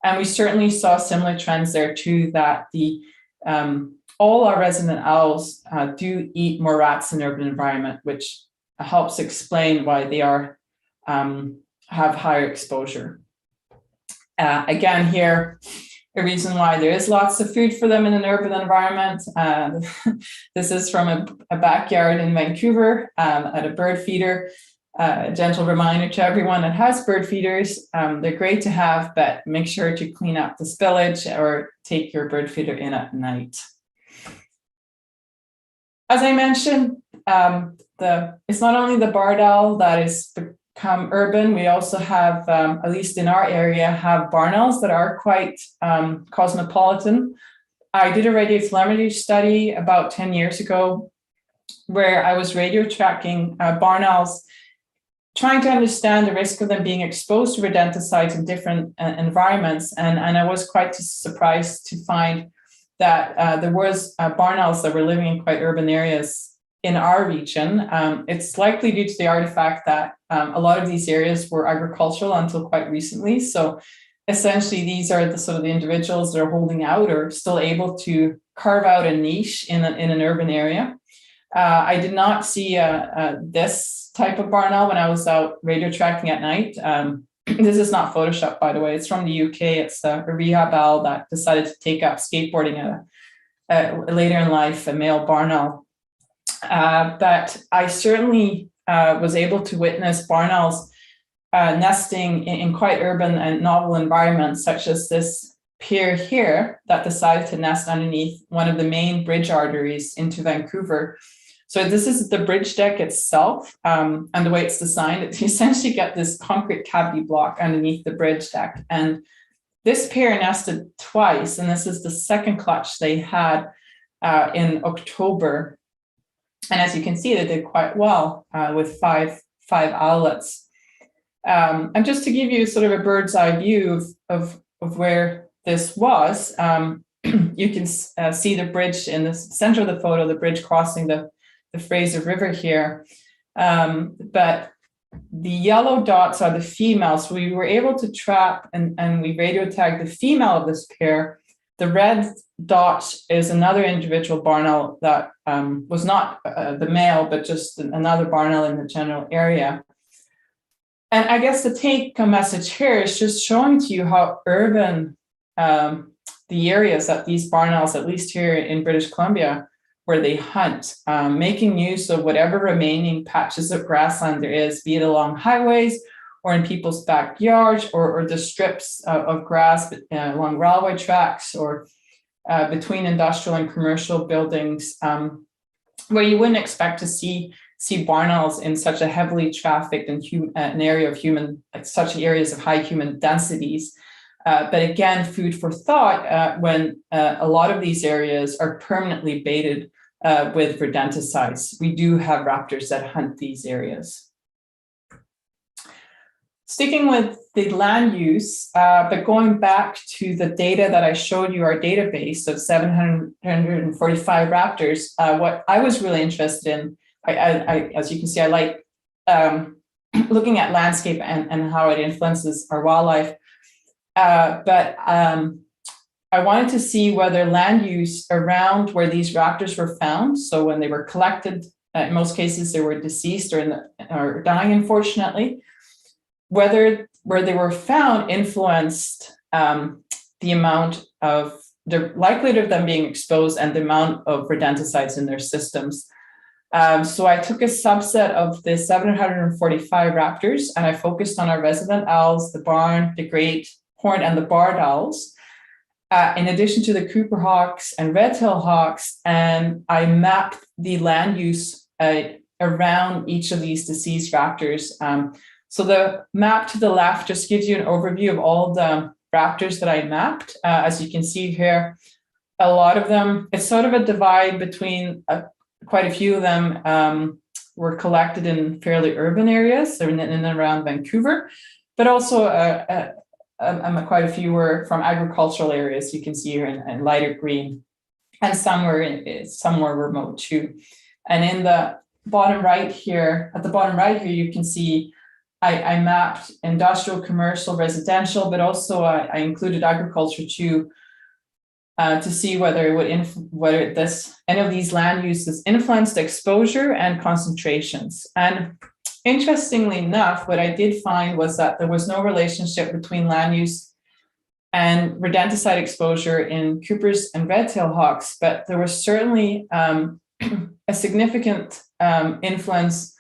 And we certainly saw similar trends there too, that all our resident owls do eat more rats in the urban environment, which helps explain why they have higher exposure. Again, here, a reason why there is lots of food for them in an urban environment. This is from a backyard in Vancouver at a bird feeder. A gentle reminder to everyone that has bird feeders, they're great to have, but make sure to clean up the spillage or take your bird feeder in at night. As I mentioned, it's not only the barred owl that is become urban. We also have, at least in our area, have barn owls that are quite cosmopolitan. I did a radiotelemetry study about 10 years ago where I was radio tracking barn owls, trying to understand the risk of them being exposed to rodenticides in different environments. And I was quite surprised to find that there was barn owls that were living in quite urban areas in our region. It's likely due to the artifact that a lot of these areas were agricultural until quite recently. So essentially, these are the sort of the individuals that are holding out or still able to carve out a niche in an urban area. I did not see this type of barn owl when I was out radio tracking at night. This is not Photoshop, by the way. It's from the UK. It's a rehab owl that decided to take up skateboarding later in life, a male barn owl. But I certainly was able to witness barn owls nesting in quite urban and novel environments, such as this pair here that decided to nest underneath one of the main bridge arteries into Vancouver. So this is the bridge deck itself, and the way it's designed, you essentially get this concrete cavity block underneath the bridge deck. And this pair nested twice, and this is the second clutch they had in October. And as you can see, they did quite well with five owlets. And just to give you sort of a bird's eye view of where this was, you can see the bridge in the center of the photo, the bridge crossing the Fraser River here. But the yellow dots are the females. We were able to trap and we radio tagged the female of this pair. The red dot is another individual barn owl that was not the male, but just another barn owl in the general area. And I guess the take-home message here is just showing to you how urban the areas that these barn owls, at least here in British Columbia, where they hunt, making use of whatever remaining patches of grassland there is, be it along highways or in people's backyards, or the strips of grass along railway tracks, or between industrial and commercial buildings, where you wouldn't expect to see barn owls in such a heavily trafficked and an area of human, like such areas of high human densities. But again, food for thought when a lot of these areas are permanently baited with rodenticides. We do have raptors that hunt these areas. Sticking with the land use, but going back to the data that I showed you, our database of 745 raptors, what I was really interested in, I as you can see, I like looking at landscape and how it influences our wildlife. But I wanted to see whether land use around where these raptors were found, so when they were collected, in most cases they were deceased or dying, unfortunately, whether where they were found influenced the amount of the likelihood of them being exposed and the amount of rodenticides in their systems. So I took a subset of the 745 raptors and I focused on our resident owls, the barn, the great horned, and the barred owls, in addition to the Cooper hawks and red-tailed hawks, and I mapped the land use around each of these deceased raptors. So the map to the left just gives you an overview of all the raptors that I mapped. As you can see here, a lot of them, it's sort of a divide between quite a few of them were collected in fairly urban areas, so in and around Vancouver, but also quite a few were from agricultural areas. You can see here in lighter green, and some were remote too. And in the bottom right here, you can see I mapped industrial, commercial, residential, but also I included agriculture too, to see whether it would any of these land uses influenced exposure and concentrations. And interestingly enough, what I did find was that there was no relationship between land use and rodenticide exposure in Coopers and red-tailed hawks, but there was certainly a significant influence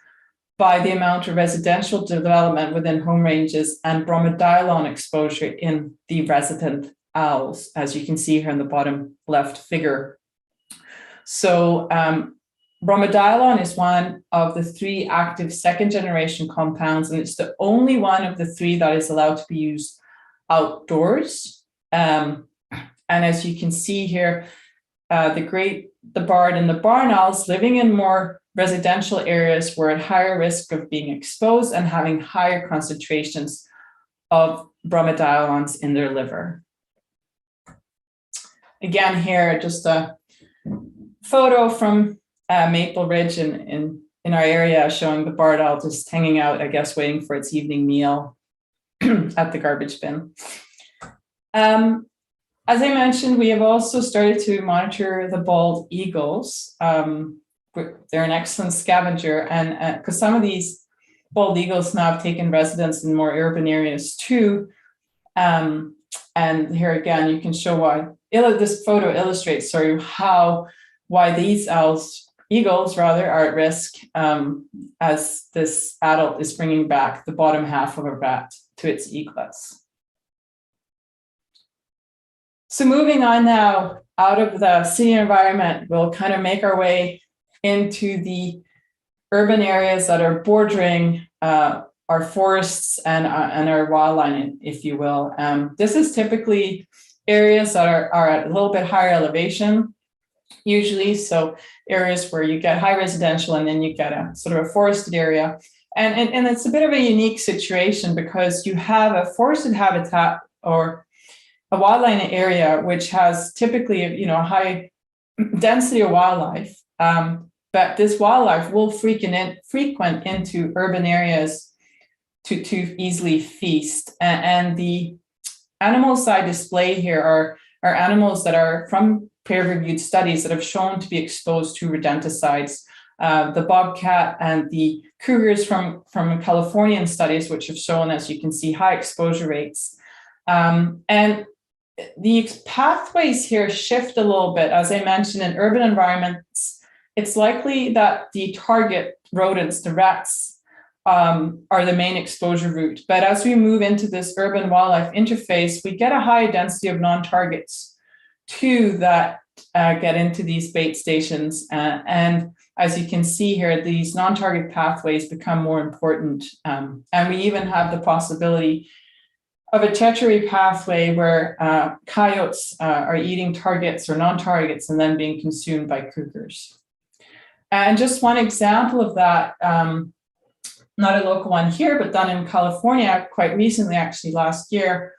by the amount of residential development within home ranges and bromadiolon exposure in the resident owls, as you can see here in the bottom left figure. So bromadiolon is one of the 3 active second-generation compounds, and it's the only one of the 3 that is allowed to be used outdoors. And as you can see here, the barred and the barn owls living in more residential areas were at higher risk of being exposed and having higher concentrations of bromadiolons in their liver. Again, here, just a photo from Maple Ridge in our area showing the barred owl just hanging out, I guess, waiting for its evening meal at the garbage bin. As I mentioned, we have also started to monitor the bald eagles. They're an excellent scavenger, and because some of these bald eagles now have taken residence in more urban areas too. And here again, you can show why. This photo illustrates why these eagles are at risk as this adult is bringing back the bottom half of a rat to its eaglets. So moving on now out of the city environment, we'll kind of make our way into the urban areas that are bordering our forests and our wildlife, if you will. This is typically areas that are at a little bit higher elevation, usually. So areas where you get high residential and then you get a sort of a forested area. And it's a bit of a unique situation because you have a forested habitat or a wildlife area, which has typically, a high density of wildlife. But this wildlife will frequent into urban areas to easily feast. And the animals I display here are animals that are from peer-reviewed studies that have shown to be exposed to rodenticides. The bobcat and the cougars from Californian studies, which have shown, as you can see, high exposure rates. And the pathways here shift a little bit. As I mentioned, in urban environments, it's likely that the target rodents, the rats, are the main exposure route. But as we move into this urban wildlife interface, we get a high density of non-targets too that get into these bait stations. And as you can see here, these non-target pathways become more important. And we even have the possibility of a tertiary pathway where coyotes are eating targets or non-targets and then being consumed by cougars. And just one example of that, not a local one here, but done in California quite recently, actually last year,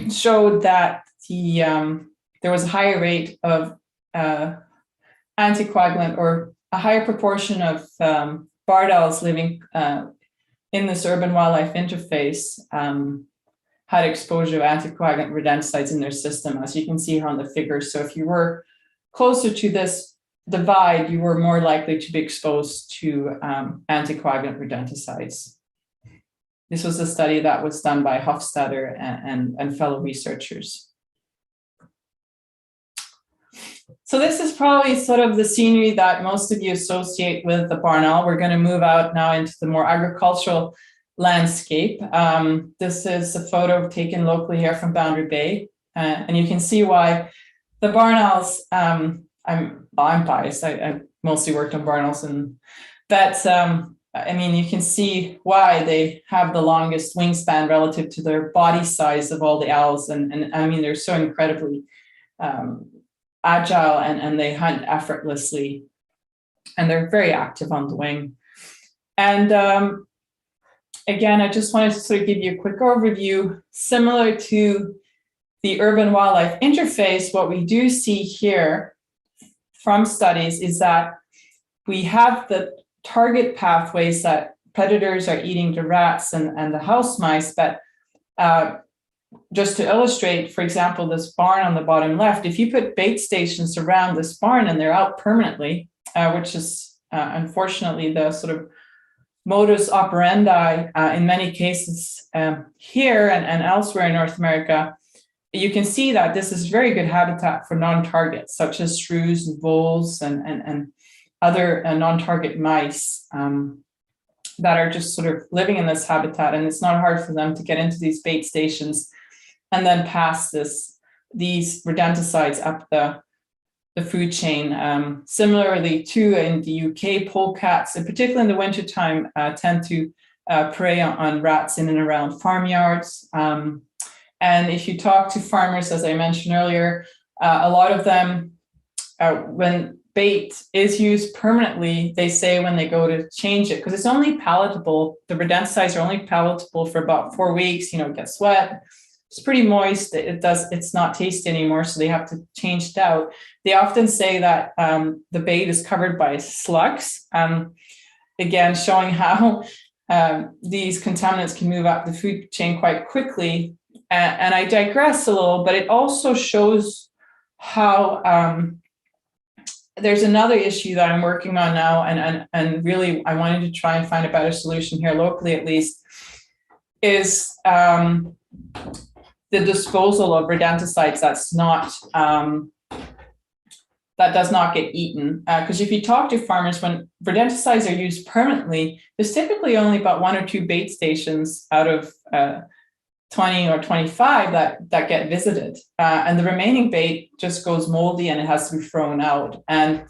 showed that there was a higher rate of anticoagulant, or a higher proportion of barred owls living in this urban wildlife interface had exposure to anticoagulant rodenticides in their system, as you can see here on the figure. So if you were closer to this divide, you were more likely to be exposed to anticoagulant rodenticides. This was a study that was done by Hofstadter and fellow researchers. So this is probably sort of the scenery that most of you associate with the barn owl. We're going to move out now into the more agricultural landscape. This is a photo taken locally here from Boundary Bay, and you can see why the barn owls. I'm biased. I mostly worked on barn owls, and that's I mean, you can see why they have the longest wingspan relative to their body size of all the owls, and I mean, they're so incredibly agile, and they hunt effortlessly, and they're very active on the wing. And again, I just wanted to sort of give you a quick overview. Similar to the urban wildlife interface, what we do see here from studies is that we have the target pathways that predators are eating the rats and the house mice, but just to illustrate, for example, this barn on the bottom left, if you put bait stations around this barn and they're out permanently, which is unfortunately the sort of modus operandi in many cases here and elsewhere in North America, you can see that this is very good habitat for non-targets, such as shrews and voles and other non-target mice that are just sort of living in this habitat, and it's not hard for them to get into these bait stations and then pass these rodenticides up the food chain. Similarly, too, in the UK, polecats, and particularly in the wintertime, tend to prey on rats in and around farmyards. And if you talk to farmers, as I mentioned earlier, a lot of them, when bait is used permanently, they say when they go to change it, because it's only palatable, the rodenticides are only palatable for about 4 weeks, it gets wet, it's pretty moist, it's not tasty anymore, so they have to change it out. They often say that the bait is covered by slugs, again, showing how these contaminants can move up the food chain quite quickly. And I digress a little, but it also shows how there's another issue that I'm working on now, and really I wanted to try and find a better solution here locally, at least, is the disposal of rodenticides that does not get eaten. Because if you talk to farmers, when rodenticides are used permanently, there's typically only about 1 or 2 bait stations out of 20 or 25 that get visited, and the remaining bait just goes moldy and it has to be thrown out. And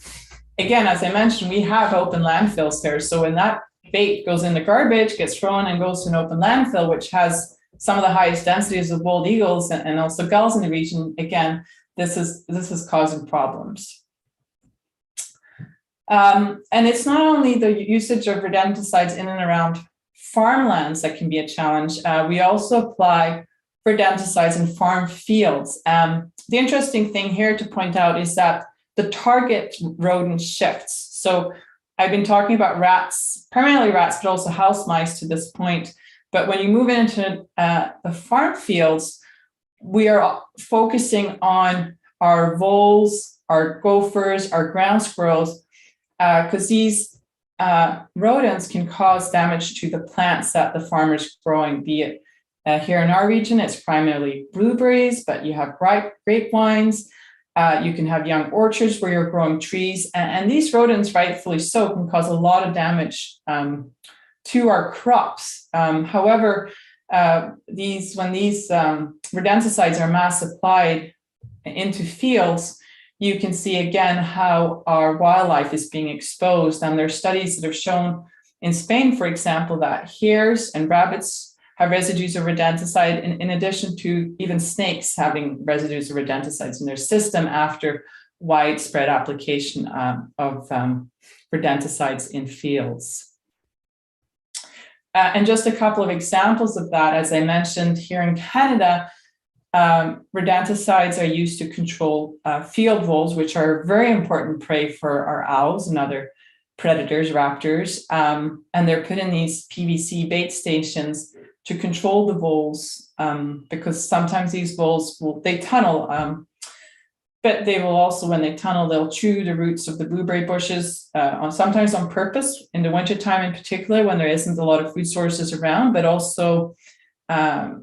again, as I mentioned, we have open landfills there, so when that bait goes in the garbage, gets thrown and goes to an open landfill, which has some of the highest densities of bald eagles and also gulls in the region, again, this is causing problems. And it's not only the usage of rodenticides in and around farmlands that can be a challenge. We also apply rodenticides in farm fields. The interesting thing here to point out is that the target rodent shifts. So I've been talking about rats, primarily rats, but also house mice to this point. But when you move into the farm fields, we are focusing on our voles, our gophers, our ground squirrels, because these rodents can cause damage to the plants that the farmer's growing, be it Here in our region, it's primarily blueberries, but you have grapevines. You can have young orchards where you're growing trees. And these rodents, rightfully so, can cause a lot of damage to our crops. However, when these rodenticides are mass applied into fields, you can see again how our wildlife is being exposed. And there are studies that have shown in Spain, for example, that hares and rabbits have residues of rodenticide, in addition to even snakes having residues of rodenticides in their system after widespread application of rodenticides in fields. And just a couple of examples of that, as I mentioned, here in Canada, rodenticides are used to control field voles, which are very important prey for our owls and other predators, raptors, and they're put in these PVC bait stations to control the voles, because sometimes these voles they tunnel, but they will also, when they tunnel, they'll chew the roots of the blueberry bushes, sometimes on purpose in the wintertime in particular, when there isn't a lot of food sources around, but also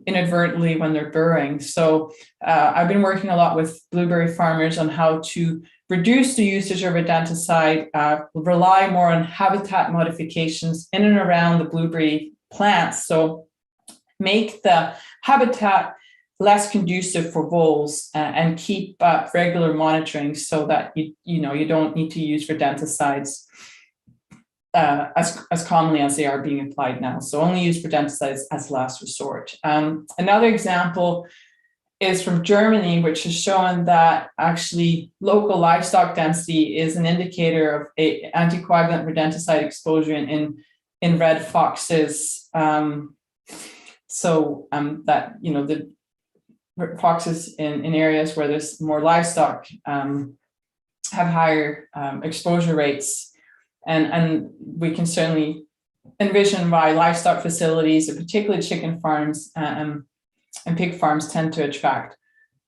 inadvertently when they're burrowing. So I've been working a lot with blueberry farmers on how to reduce the usage of rodenticide, rely more on habitat modifications in and around the blueberry plants. So make the habitat less conducive for voles, and keep up regular monitoring so that you don't need to use rodenticides as commonly as they are being applied now. So only use rodenticides as last resort. Another example is from Germany, which has shown that actually local livestock density is an indicator of a anticoagulant rodenticide exposure in red foxes. That the foxes in areas where there's more livestock have higher exposure rates, and we can certainly envision why livestock facilities, and particularly chicken farms and pig farms, tend to attract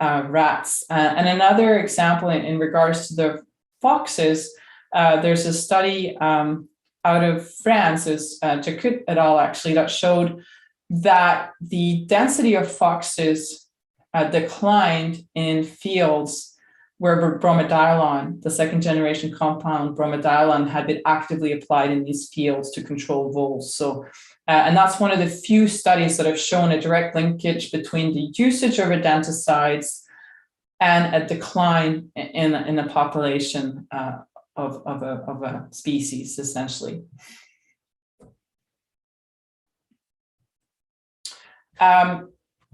rats. And another example in regards to the foxes, there's a study out of France, is Jacut et al. Actually, that showed that the density of foxes declined in fields where bromadiolon, the second generation compound bromadiolon, had been actively applied in these fields to control voles. So, and that's one of the few studies that have shown a direct linkage between the usage of rodenticides and a decline in the population of a species, essentially.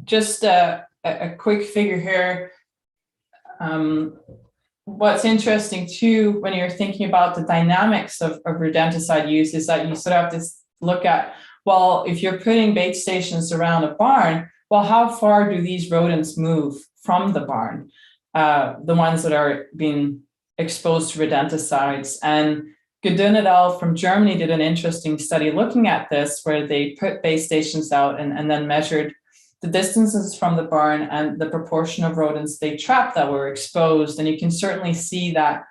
Just a quick figure here. What's interesting too, when you're thinking about the dynamics of rodenticide use, is that you sort of have to look at, well, if you're putting bait stations around a barn, well, how far do these rodents move from the barn? The ones that are being exposed to rodenticides. And Godin et al. From Germany did an interesting study looking at this, where they put bait stations out and then measured the distances from the barn and the proportion of rodents they trapped that were exposed. And you can certainly see that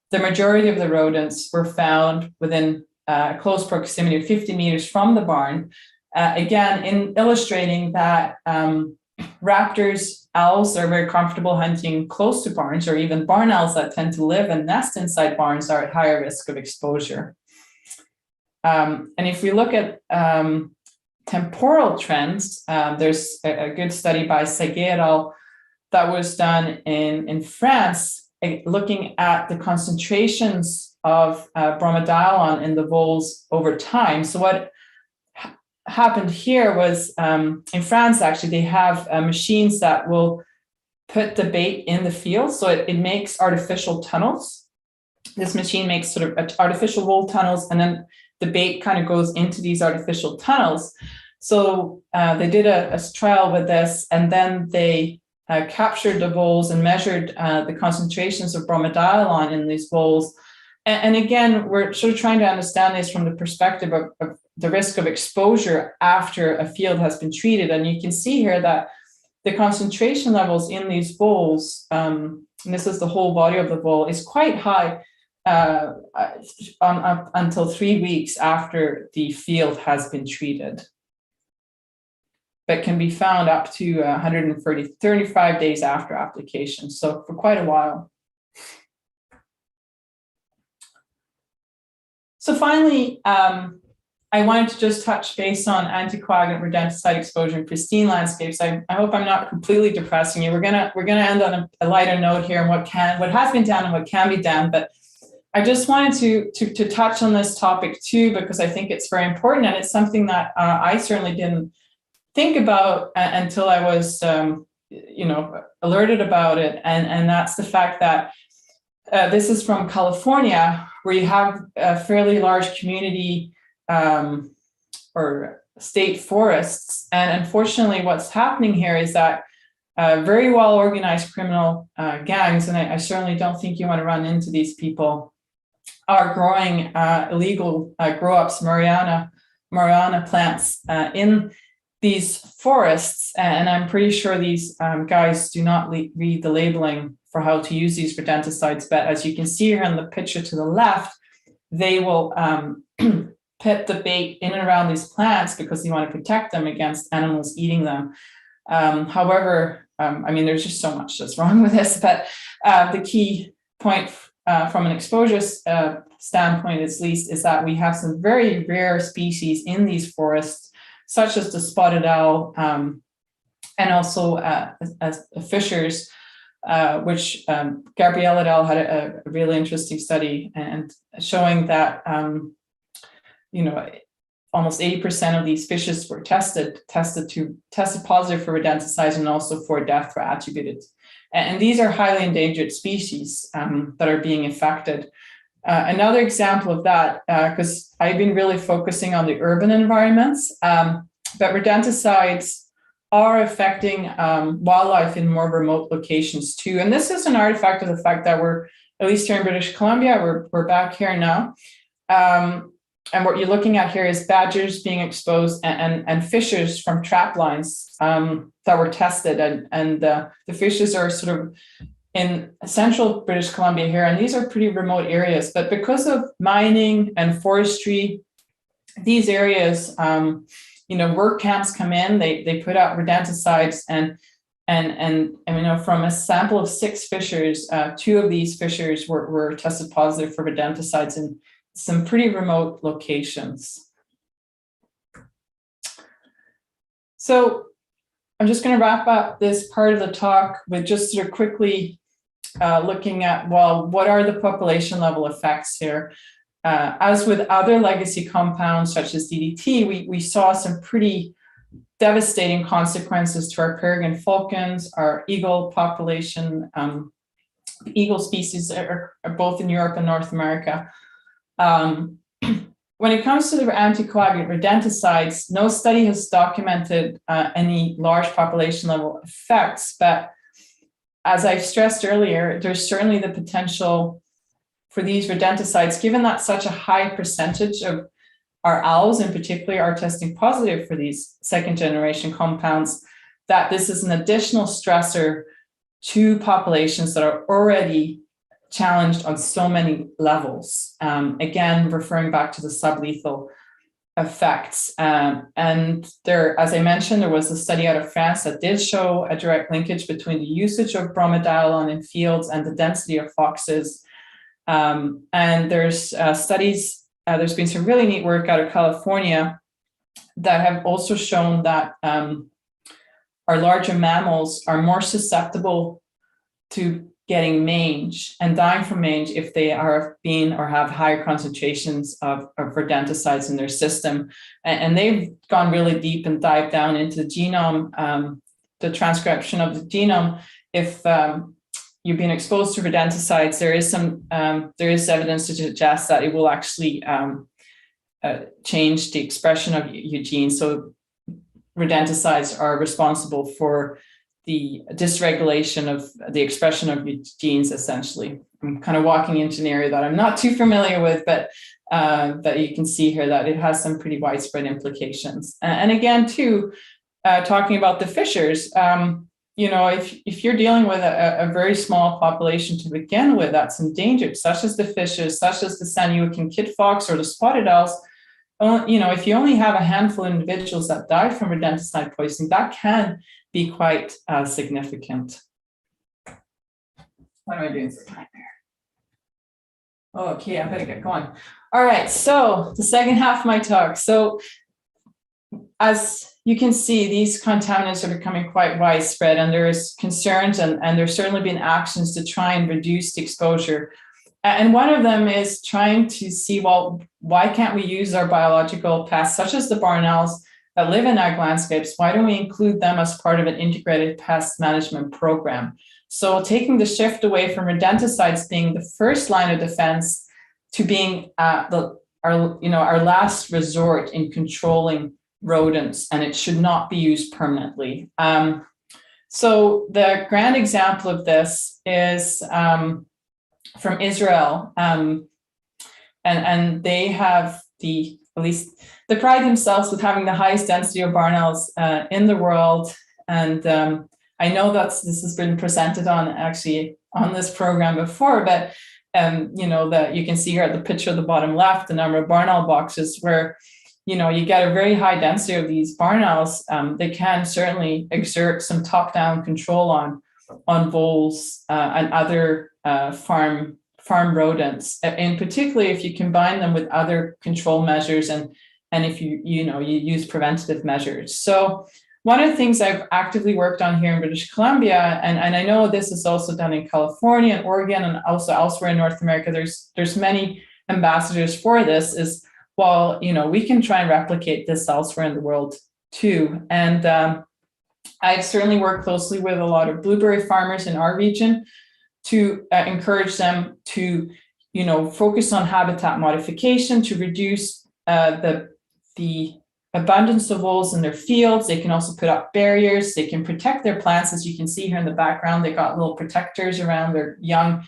the majority of the rodents were found within close proximity of 50 meters from the barn. Again, in illustrating that raptors, owls are very comfortable hunting close to barns, or even barn owls that tend to live and nest inside barns are at higher risk of exposure. And if we look at temporal trends, there's a good study by Seguet et al. That was done in France, looking at the concentrations of bromadiolon in the voles over time. So what happened here was, in France, actually, they have machines that will put the bait in the field. So it makes artificial tunnels. This machine makes sort of artificial vole tunnels, and then the bait kind of goes into these artificial tunnels. So they did a trial with this, and then they captured the voles and measured the concentrations of bromadiolon in these voles. And again, we're sort of trying to understand this from the perspective of the risk of exposure after a field has been treated. And you can see here that the concentration levels in these voles, and this is the whole body of the vole, is quite high up until 3 weeks after the field has been treated. but can be found up to 135 days after application, so for quite a while. So finally, I wanted to just touch base on anticoagulant rodenticide exposure in pristine landscapes. I hope I'm not completely depressing you. We're gonna end on a lighter note here, and what has been done and what can be done. But I just wanted to touch on this topic too, because I think it's very important, and it's something that I certainly didn't think about until I was, alerted about it, and that's the fact that this is from California, where you have a fairly large community or state forests. And unfortunately, what's happening here is that very well organized criminal gangs, and I certainly don't think you want to run into these people, are growing illegal grow-ups, marijuana plants in these forests. And I'm pretty sure these guys do not read the labeling for how to use these rodenticides. But as you can see here in the picture to the left, they will put the bait in and around these plants because they want to protect them against animals eating them. However, there's just so much that's wrong with this, but the key point from an exposure standpoint, at least, is that we have some very rare species in these forests, such as the spotted owl, and also fishers, which Gabrielle et al. Had a really interesting study and showing that almost 80% of these fishes were tested positive for rodenticides and also for death were attributed. And these are highly endangered species that are being affected. Another example of that, because I've been really focusing on the urban environments, but rodenticides are affecting wildlife in more remote locations too. And this is an artifact of the fact that we're, at least here in British Columbia, we're back here now. And what you're looking at here is badgers being exposed and fishers from trap lines that were tested. And the fishes are sort of in central British Columbia here, and these are pretty remote areas. But because of mining and forestry, these areas, work camps come in, they put out rodenticides, and from a sample of 6 fishers, 2 of these fishers were tested positive for rodenticides in some pretty remote locations. So I'm just going to wrap up this part of the talk with just sort of quickly looking at, well, what are the population level effects here? As with other legacy compounds such as DDT, we saw some pretty devastating consequences to our peregrine falcons, our eagle population. Eagle species are both in Europe and North America. When it comes to the anticoagulant rodenticides, no study has documented any large population level effects, but as I've stressed earlier, there's certainly the potential for these rodenticides, given that such a high percentage of our owls in particular are testing positive for these second generation compounds, that this is an additional stressor to populations that are already challenged on so many levels. Again, referring back to the sublethal effects. And there, as I mentioned, there was a study out of France that did show a direct linkage between the usage of bromadiolon in fields and the density of foxes. And there's studies, there's been some really neat work out of California that have also shown that our larger mammals are more susceptible to getting mange and dying from mange if they are being or have higher concentrations of rodenticides in their system. And they've gone really deep and dived down into the genome, the transcription of the genome. If you've been exposed to rodenticides, there is evidence to suggest that it will actually change the expression of your genes. So rodenticides are responsible for the dysregulation of the expression of your genes, essentially. I'm kind of walking into an area that I'm not too familiar with, but you can see here that it has some pretty widespread implications. And again, too, talking about the fishers, if you're dealing with a very small population to begin with that's endangered, such as the fishes, such as the San Joaquin kid fox or the spotted owls, if you only have a handful of individuals that die from rodenticide poisoning, that can be quite significant. What am I doing for time here? Oh, okay, I better get going. All right, so the second half of my talk. So as you can see, these contaminants are becoming quite widespread, and there's concerns and there's certainly been actions to try and reduce the exposure. And one of them is trying to see, well, why can't we use our biological pests, such as the barn owls that live in ag landscapes? Why don't we include them as part of an integrated pest management program? So taking the shift away from rodenticides being the first line of defense to being our last resort in controlling rodents, and it should not be used permanently. So the grand example of this is from Israel, and they have they pride themselves with having the highest density of barn owls in the world. And I know this has been presented on this program before, but that you can see here at the picture at the bottom left, the number of barn owl boxes where you get a very high density of these barn owls. They can certainly exert some top-down control on voles and other farm rodents, and particularly if you combine them with other control measures and if you use preventative measures. So one of the things I've actively worked on here in British Columbia, and I know this is also done in California and Oregon and also elsewhere in North America, there's many ambassadors for this, is, well, we can try and replicate this elsewhere in the world too. And I've certainly worked closely with a lot of blueberry farmers in our region to encourage them to, focus on habitat modification to reduce the abundance of voles in their fields. They can also put up barriers. They can protect their plants. As you can see here in the background, they got little protectors around their young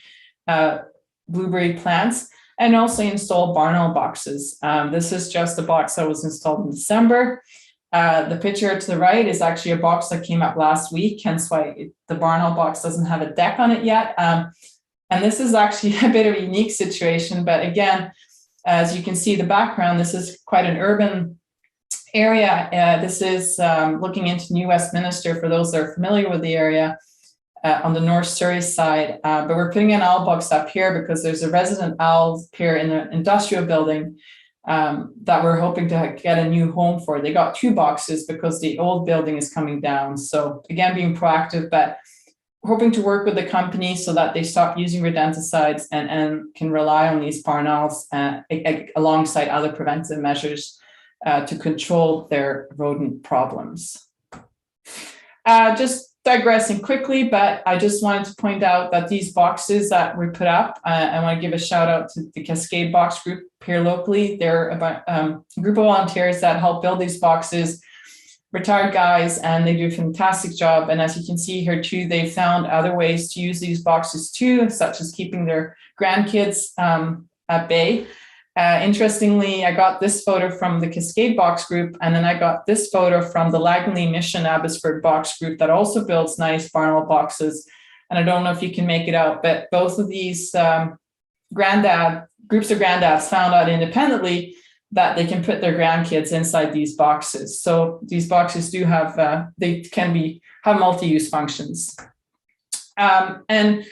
blueberry plants, and also install barn owl boxes. This is just a box that was installed in December. The picture to the right is actually a box that came up last week, hence why the barn owl box doesn't have a deck on it yet. And this is actually a bit of a unique situation, but again, as you can see the background, this is quite an urban area. This is looking into New Westminster, for those that are familiar with the area, on the North Surrey side. But we're putting an owl box up here because there's a resident owl here in the industrial building that we're hoping to get a new home for. They got 2 boxes because the old building is coming down. So again, being proactive, but hoping to work with the company so that they stop using rodenticides and can rely on these barn owls alongside other preventive measures to control their rodent problems. Just digressing quickly, but I just wanted to point out that these boxes that we put up, I want to give a shout out to the Cascade Box group here locally. They're about a group of volunteers that help build these boxes, retired guys, and they do a fantastic job. And as you can see here too, they found other ways to use these boxes too, such as keeping their grandkids at bay. Interestingly, I got this photo from the Cascade Box group, and then I got this photo from the Langley Mission Abbotsford Box group that also builds nice barn owl boxes. And I don't know if you can make it out, but both of these groups of granddads found out independently that they can put their grandkids inside these boxes. So these boxes do have, have multi-use functions. And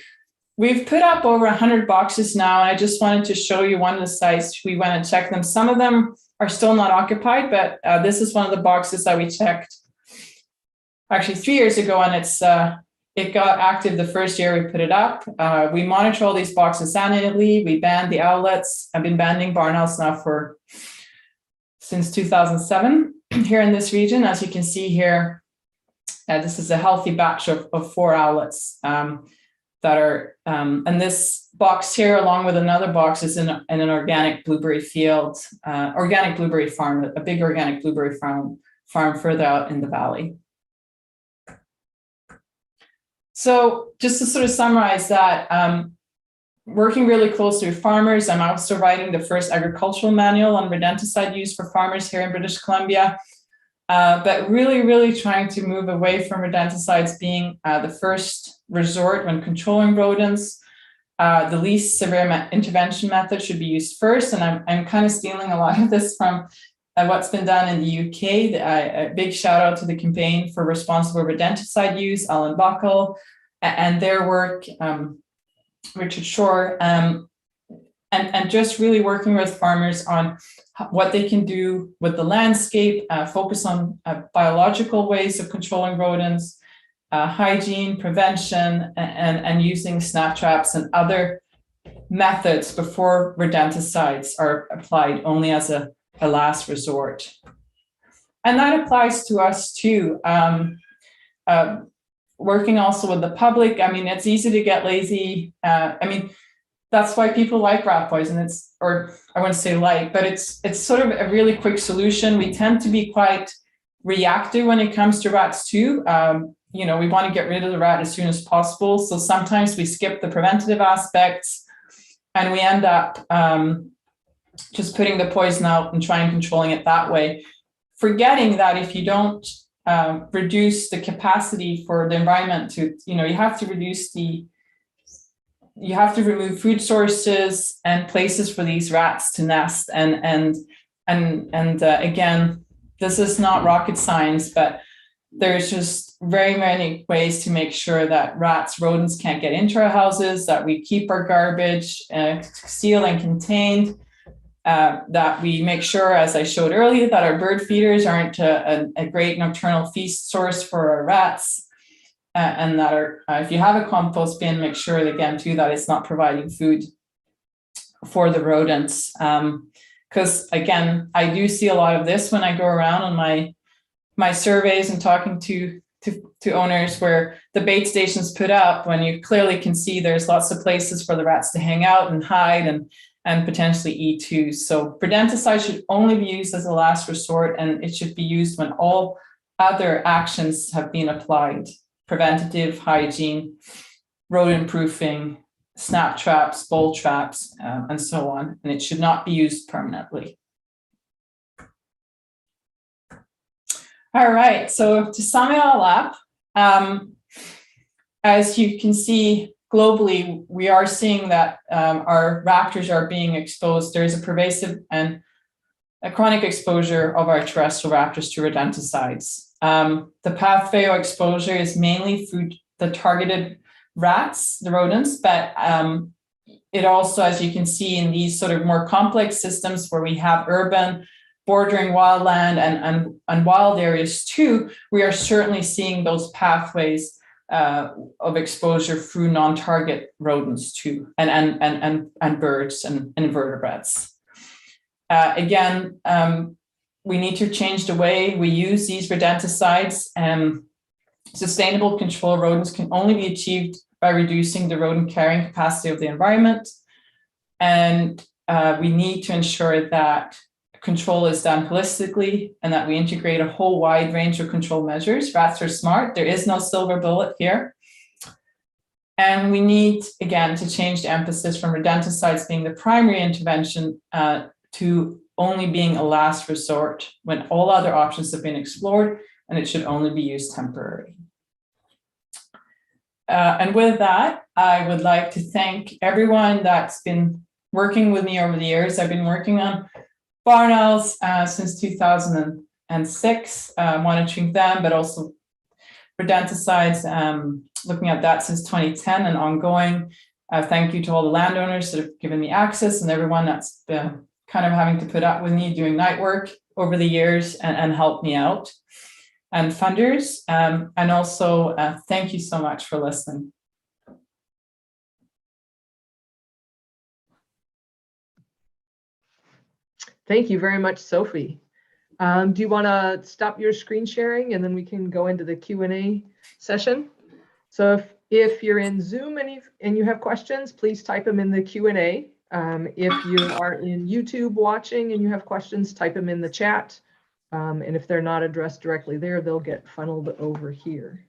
we've put up over 100 boxes now, and I just wanted to show you one of the sites. We went and checked them. Some of them are still not occupied, but this is one of the boxes that we checked actually 3 years ago, and it got active the first year we put it up. We monitor all these boxes annually. We ban the owlets. I've been banning barn owls now since 2007 here in this region. As you can see here, this is a healthy batch of 4 owlets. That are, and this box here, along with another box, is in an organic blueberry field, organic blueberry farm, a big organic blueberry farm further out in the valley. So just to sort of summarize that, working really closely with farmers, I'm also writing the first agricultural manual on rodenticide use for farmers here in British Columbia. But really trying to move away from rodenticides being the first resort when controlling rodents. the least severe intervention method should be used first. And I'm kind of stealing a lot of this from what's been done in the UK. A big shout out to the campaign for responsible rodenticide use, Alan Buckle, and their work, Richard Shore, and just really working with farmers on what they can do with the landscape, focus on biological ways of controlling rodents, hygiene, prevention, and using snap traps and other methods before rodenticides are applied only as a last resort. And that applies to us too. Working also with the public. I mean, it's easy to get lazy. I mean, that's why people like rat poison. Or I wouldn't say like, but it's sort of a really quick solution. We tend to be quite reactive when it comes to rats too. We want to get rid of the rat as soon as possible. So sometimes we skip the preventative aspects and we end up just putting the poison out and trying controlling it that way, forgetting that if you don't reduce the capacity for the environment to, you have to remove food sources and places for these rats to nest. And again, this is not rocket science, but there's just very many ways to make sure that rodents can't get into our houses, that we keep our garbage sealed and contained, that we make sure, as I showed earlier, that our bird feeders aren't a great nocturnal feast source for our rats, and that if you have a compost bin, make sure again too that it's not providing food for the rodents. Because again, I do see a lot of this when I go around on my surveys and talking to owners where the bait station's put up, when you clearly can see there's lots of places for the rats to hang out and hide and potentially eat too. So rodenticide should only be used as a last resort, and it should be used when all other actions have been applied: preventative, hygiene, rodent proofing, snap traps, bowl traps, and so on. And it should not be used permanently. All right, so to sum it all up, as you can see, globally, we are seeing that our raptors are being exposed. There is a pervasive and a chronic exposure of our terrestrial raptors to rodenticides. The pathway of exposure is mainly through the targeted rats, the rodents, but it also, as you can see in these sort of more complex systems where we have urban, bordering wildland and wild areas too, we are certainly seeing those pathways of exposure through non-target rodents too, and birds and invertebrates. Again, we need to change the way we use these rodenticides. Sustainable control of rodents can only be achieved by reducing the rodent carrying capacity of the environment. And we need to ensure that control is done holistically and that we integrate a whole wide range of control measures. Rats are smart. There is no silver bullet here. And we need, again, to change the emphasis from rodenticides being the primary intervention to only being a last resort when all other options have been explored, and it should only be used temporarily. And with that, I would like to thank everyone that's been working with me over the years. I've been working on barn owls since 2006, monitoring them, but also rodenticides, looking at that since 2010 and ongoing. Thank you to all the landowners that have given me access and everyone that's been kind of having to put up with me doing night work over the years and help me out, and funders. And also thank you so much for listening. Thank you very much, Sophie. Do you want to stop your screen sharing and then we can go into the Q&A session? So if you're in Zoom and you have questions, please type them in the Q&A. If you are in YouTube watching and you have questions, type them in the chat. And if they're not addressed directly there, they'll get funneled over here.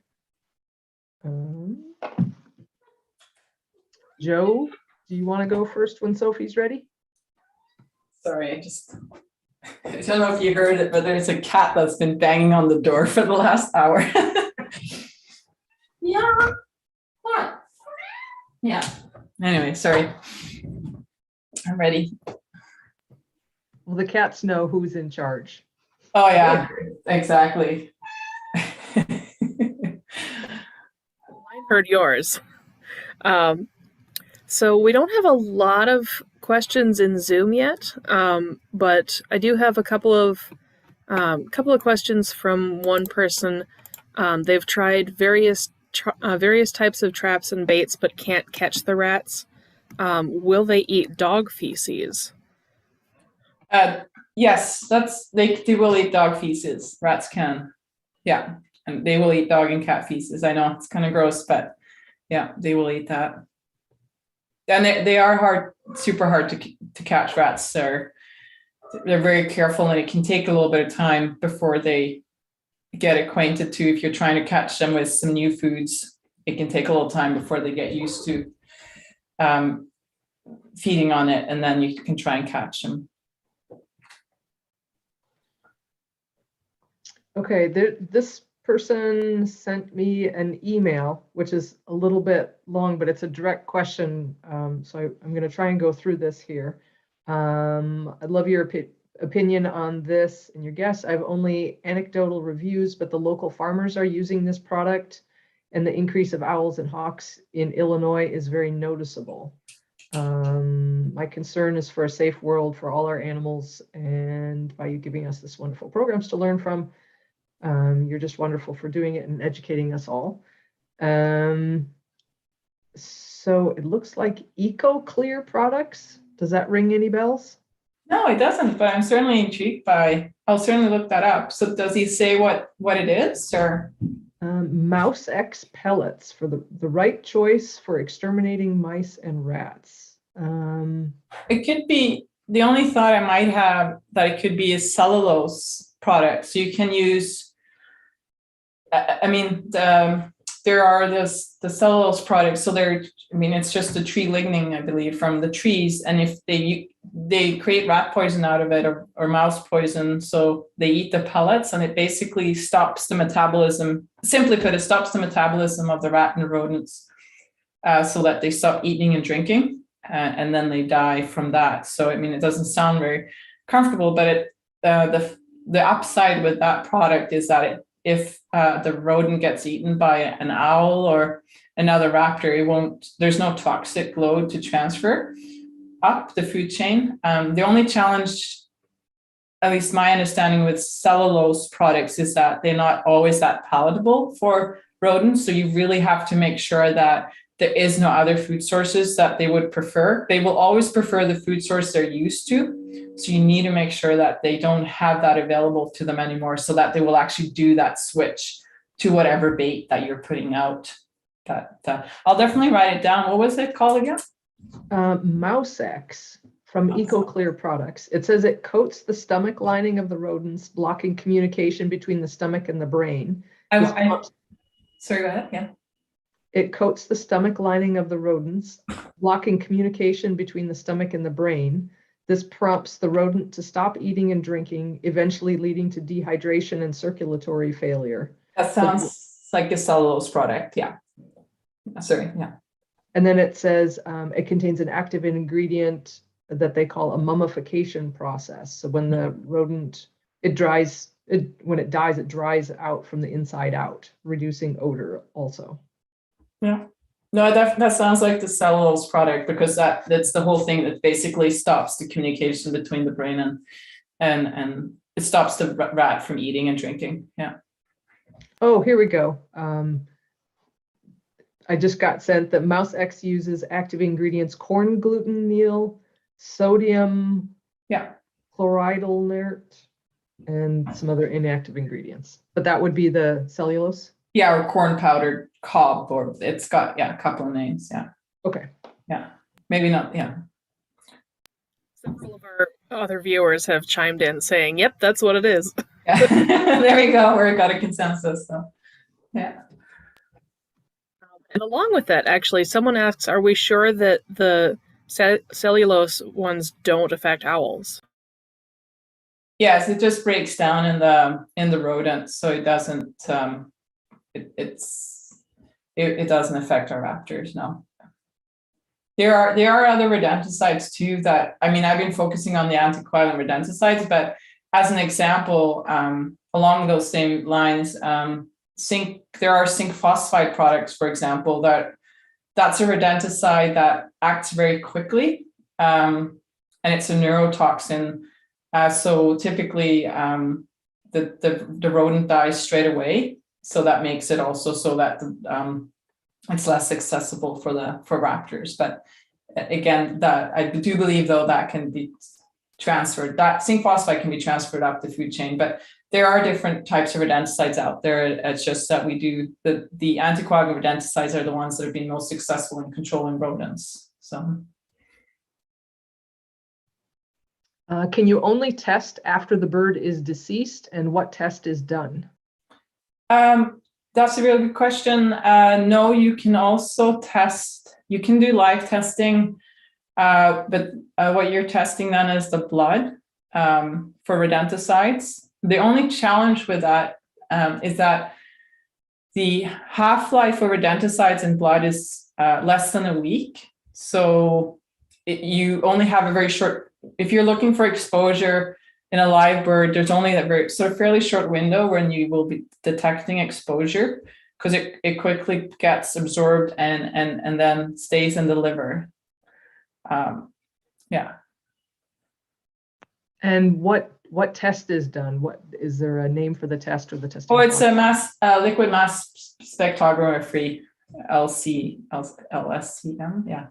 Joe, do you want to go first when Sophie's ready? Sorry, I don't know if you heard it, but there's a cat that's been banging on the door for the last hour. Yeah. What? Yeah. Anyway, sorry. I'm ready. Well, the cats know who's in charge. Oh yeah, exactly. Heard yours. So we don't have a lot of questions in Zoom yet, but I do have a couple of questions from one person. They've tried various types of traps and baits, but can't catch the rats. Will they eat dog feces? Yes, they will eat dog feces. Rats can, yeah, and they will eat dog and cat feces. I know it's kind of gross, but yeah, they will eat that. And they are super hard to catch. Rats. They're very careful, and it can take a little bit of time before they get acquainted to. If you're trying to catch them with some new foods, it can take a little time before they get used to feeding on it, and then you can try and catch them. Okay, this person sent me an email, which is a little bit long, but it's a direct question. So I'm going to try and go through this here. I'd love your opinion on this and your guess. I have only anecdotal reviews, but the local farmers are using this product, and the increase of owls and hawks in Illinois is very noticeable. My concern is for a safe world for all our animals, and by you giving us this wonderful programs to learn from. You're just wonderful for doing it and educating us all. So it looks like EcoClear products. Does that ring any bells? No, it doesn't, but I'm certainly intrigued by, I'll certainly look that up. So does he say what it is, or? Mouse X pellets for the right choice for exterminating mice and rats. It could be, the only thought I might have that it could be a cellulose product. So you can use, there are the cellulose products. So it's just the tree lignin, I believe, from the trees. And if they create rat poison out of it, or mouse poison, so they eat the pellets, and it basically stops the metabolism. Simply put, it stops the metabolism of the rat and rodents, so that they stop eating and drinking, and then they die from that. So it doesn't sound very comfortable, but the upside with that product is that if the rodent gets eaten by an owl or another raptor, there's no toxic load to transfer up the food chain. The only challenge, at least my understanding with cellulose products, is that they're not always that palatable for rodents. So you really have to make sure that there is no other food sources that they would prefer. They will always prefer the food source they're used to. So you need to make sure that they don't have that available to them anymore, so that they will actually do that switch to whatever bait that you're putting out. I'll definitely write it down. What was it called again? Mouse X from EcoClear products. It says it coats the stomach lining of the rodents, blocking communication between the stomach and the brain. Sorry, go ahead. Yeah. It coats the stomach lining of the rodents, blocking communication between the stomach and the brain. This prompts the rodent to stop eating and drinking, eventually leading to dehydration and circulatory failure. That sounds like a cellulose product. Yeah. Sorry. Yeah. And then it says it contains an active ingredient that they call a mummification process. So when the rodent, when it dies, it dries out from the inside out, reducing odor also. Yeah. No, that sounds like the cellulose product, because that's the whole thing that basically stops the communication between the brain and it stops the rat from eating and drinking. Yeah. Oh, here we go. I just got sent that Mouse X uses active ingredients: corn gluten meal, sodium, chloride inert, and some other inactive ingredients. But that would be the cellulose? Yeah, or corn powdered cob, or it's got a couple of names. Yeah. Okay. Yeah. Maybe not. Yeah. Several of our other viewers have chimed in saying, "Yep, that's what it is." Yeah. There we go. We got a consensus. So, yeah. And along with that, actually, someone asks, "Are we sure that the cellulose ones don't affect owls?" Yes, it just breaks down in the rodent, so it doesn't. It doesn't affect our raptors. No. There are other rodenticides too that, I mean, I've been focusing on the anticoagulant rodenticides, but as an example, along those same lines, there are zinc phosphide products, for example, that's a rodenticide that acts very quickly, and it's a neurotoxin. So typically, the rodent dies straight away. So that makes it also so that it's less accessible for raptors. But again, that I do believe though that can be transferred. That zinc phosphide can be transferred up the food chain, but there are different types of rodenticides out there. It's just that we do the anticoagulant rodenticides are the ones that have been most successful in controlling rodents. So. Can you only test after the bird is deceased, and what test is done? That's a really good question. No, you can also test. You can do live testing, but what you're testing then is the blood for rodenticides. The only challenge with that is that the half-life of rodenticides in blood is less than a week. So you only have a very short, if you're looking for exposure in a live bird, there's only a very sort of fairly short window when you will be detecting exposure, because it quickly gets absorbed and then stays in the liver. Yeah. And what test is done? What is there a name for the test or the testing? Oh, it's a liquid mass spectrography, LSCM. Yeah.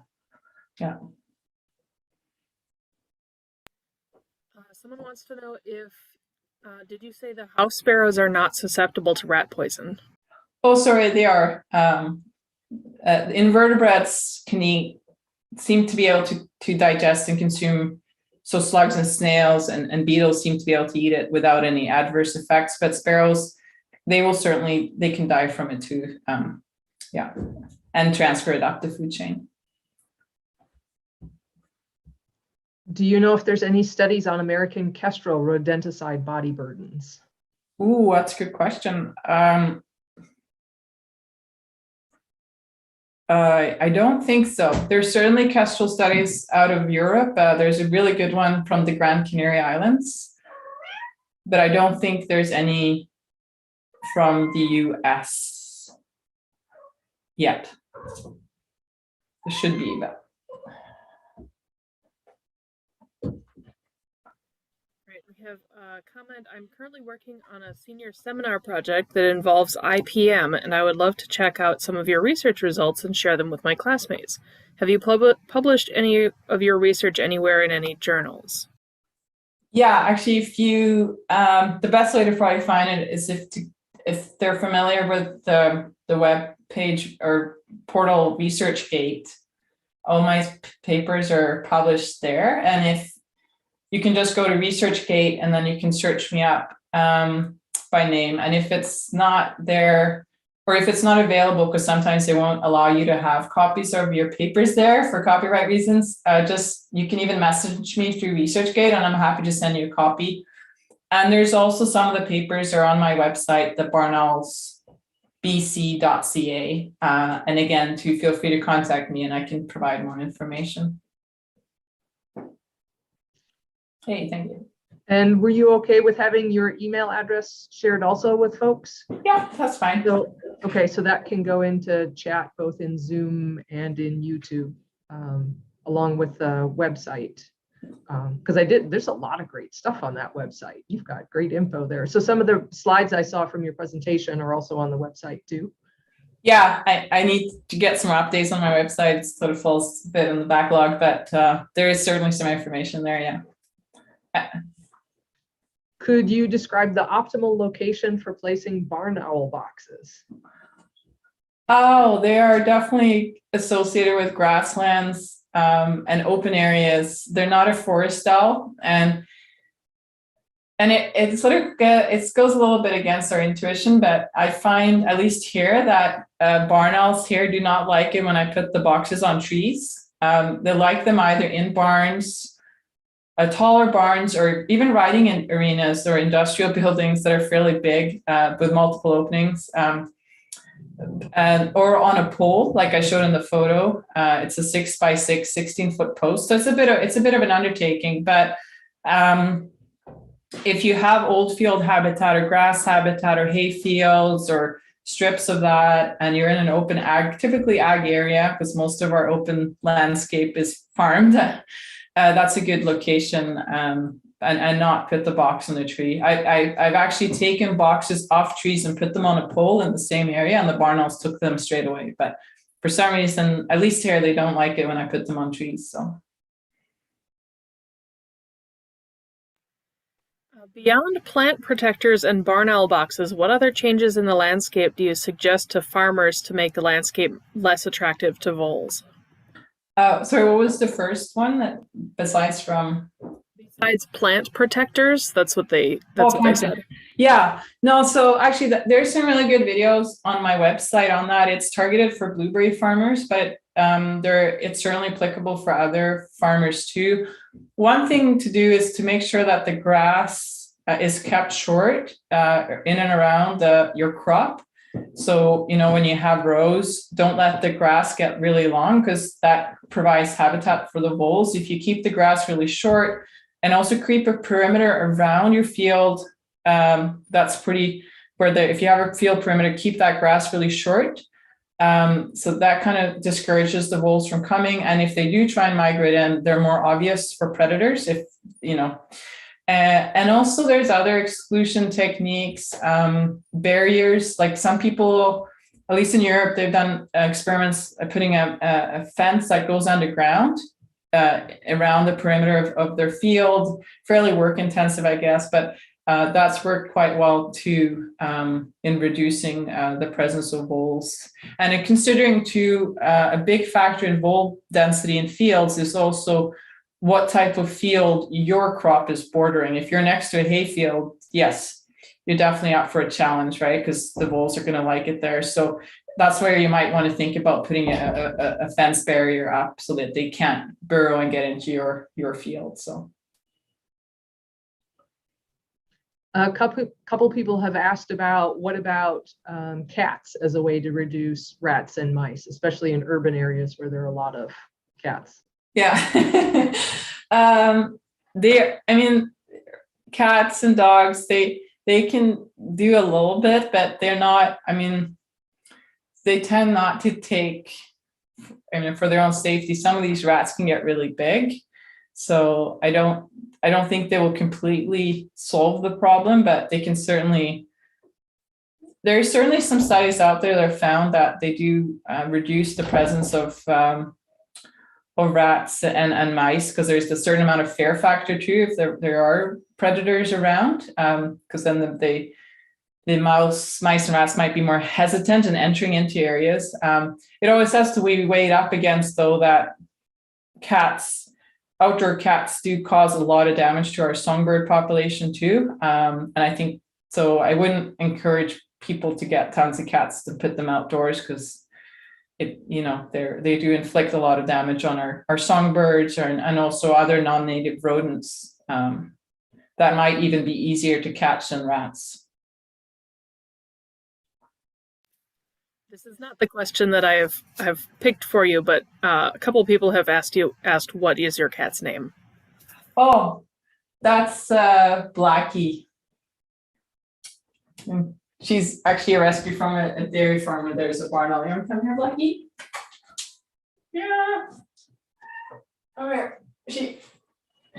Someone wants to know if, did you say the house sparrows are not susceptible to rat poison? Oh, sorry, they are. Invertebrates seem to be able to digest and consume. So slugs and snails and beetles seem to be able to eat it without any adverse effects. But sparrows, they can die from it too. Yeah, and transfer it up the food chain. Do you know if there's any studies on American Kestrel rodenticide body burdens? Ooh, that's a good question. I don't think so. There's certainly Kestrel studies out of Europe. There's a really good one from the Grand Canary Islands, but I don't think there's any from the US yet. There should be, but. We have a comment. I'm currently working on a senior seminar project that involves IPM, and I would love to check out some of your research results and share them with my classmates. Have you published any of your research anywhere in any journals? Yeah, actually, if you, the best way to probably find it is if they're familiar with the web page or portal ResearchGate, all my papers are published there, and if you can just go to ResearchGate and then you can search me up by name. And if it's not there, or if it's not available, because sometimes they won't allow you to have copies of your papers there for copyright reasons, you can even message me through ResearchGate and I'm happy to send you a copy. And there's also some of the papers are on my website, the barnowlsbc.ca. And again, feel free to contact me and I can provide more information. Hey, thank you. And were you okay with having your email address shared also with folks? Yeah, that's fine. So, okay, so that can go into chat both in Zoom and in YouTube, along with the website. Because there's a lot of great stuff on that website. You've got great info there. So some of the slides I saw from your presentation are also on the website too. Yeah, I need to get some updates on my website. It sort of falls a bit in the backlog, but there is certainly some information there, yeah. Could you describe the optimal location for placing barn owl boxes? Oh, they are definitely associated with grasslands and open areas. They're not a forest owl, and it sort of goes a little bit against our intuition, but I find, at least here, that barn owls here do not like it when I put the boxes on trees. They like them either in barns, taller barns, or even riding in arenas or industrial buildings that are fairly big with multiple openings. or on a pole, like I showed in the photo. It's a 6x6, 16-foot post. So it's a bit of an undertaking, but if you have old field habitat or grass habitat or hay fields or strips of that, and you're in an open ag, typically ag area, because most of our open landscape is farmed, that's a good location, and not put the box in the tree. I've actually taken boxes off trees and put them on a pole in the same area, and the barn owls took them straight away. But for some reason, at least here, they don't like it when I put them on trees. So. Beyond plant protectors and barn owl boxes, what other changes in the landscape do you suggest to farmers to make the landscape less attractive to voles? Sorry, what was the first one besides plant protectors? That's what they said. Yeah, no, so actually there's some really good videos on my website on that. It's targeted for blueberry farmers, but it's certainly applicable for other farmers too. One thing to do is to make sure that the grass is kept short in and around your crop. So, when you have rows, don't let the grass get really long, because that provides habitat for the voles. If you keep the grass really short and also creep a perimeter around your field, that's pretty, if you have a field perimeter, keep that grass really short. So that kind of discourages the voles from coming. And if they do try and migrate in, they're more obvious for predators, and also there's other exclusion techniques, barriers. Like some people, at least in Europe, they've done experiments putting a fence that goes underground around the perimeter of their field. Fairly work intensive, I guess, but that's worked quite well too in reducing the presence of voles. And in considering too, a big factor in vole density in fields is also what type of field your crop is bordering. If you're next to a hay field, yes, you're definitely up for a challenge, right? Because the voles are going to like it there. So that's where you might want to think about putting a fence barrier up so that they can't burrow and get into your field. So. A couple people have asked about what about cats as a way to reduce rats and mice, especially in urban areas where there are a lot of cats. Yeah. Cats and dogs, they can do a little bit, but they're not, they tend not to take, for their own safety, some of these rats can get really big. So I don't think they will completely solve the problem, but they can certainly, there's certainly some studies out there that have found that they do reduce the presence of rats and mice, because there's a certain amount of fear factor too if there are predators around, because then the mice and rats might be more hesitant in entering into areas. It always has to be weighed up against, though, that outdoor cats do cause a lot of damage to our songbird population too. And I think, so I wouldn't encourage people to get tons of cats to put them outdoors, because they do inflict a lot of damage on our songbirds and also other non-native rodents that might even be easier to catch than rats. This is not the question that I've picked for you, but a couple of people have asked what is your cat's name? Oh, that's Blackie. She's actually a rescue from a dairy farm where there's a barn owl. You want to come here, Blackie? Yeah. Come here.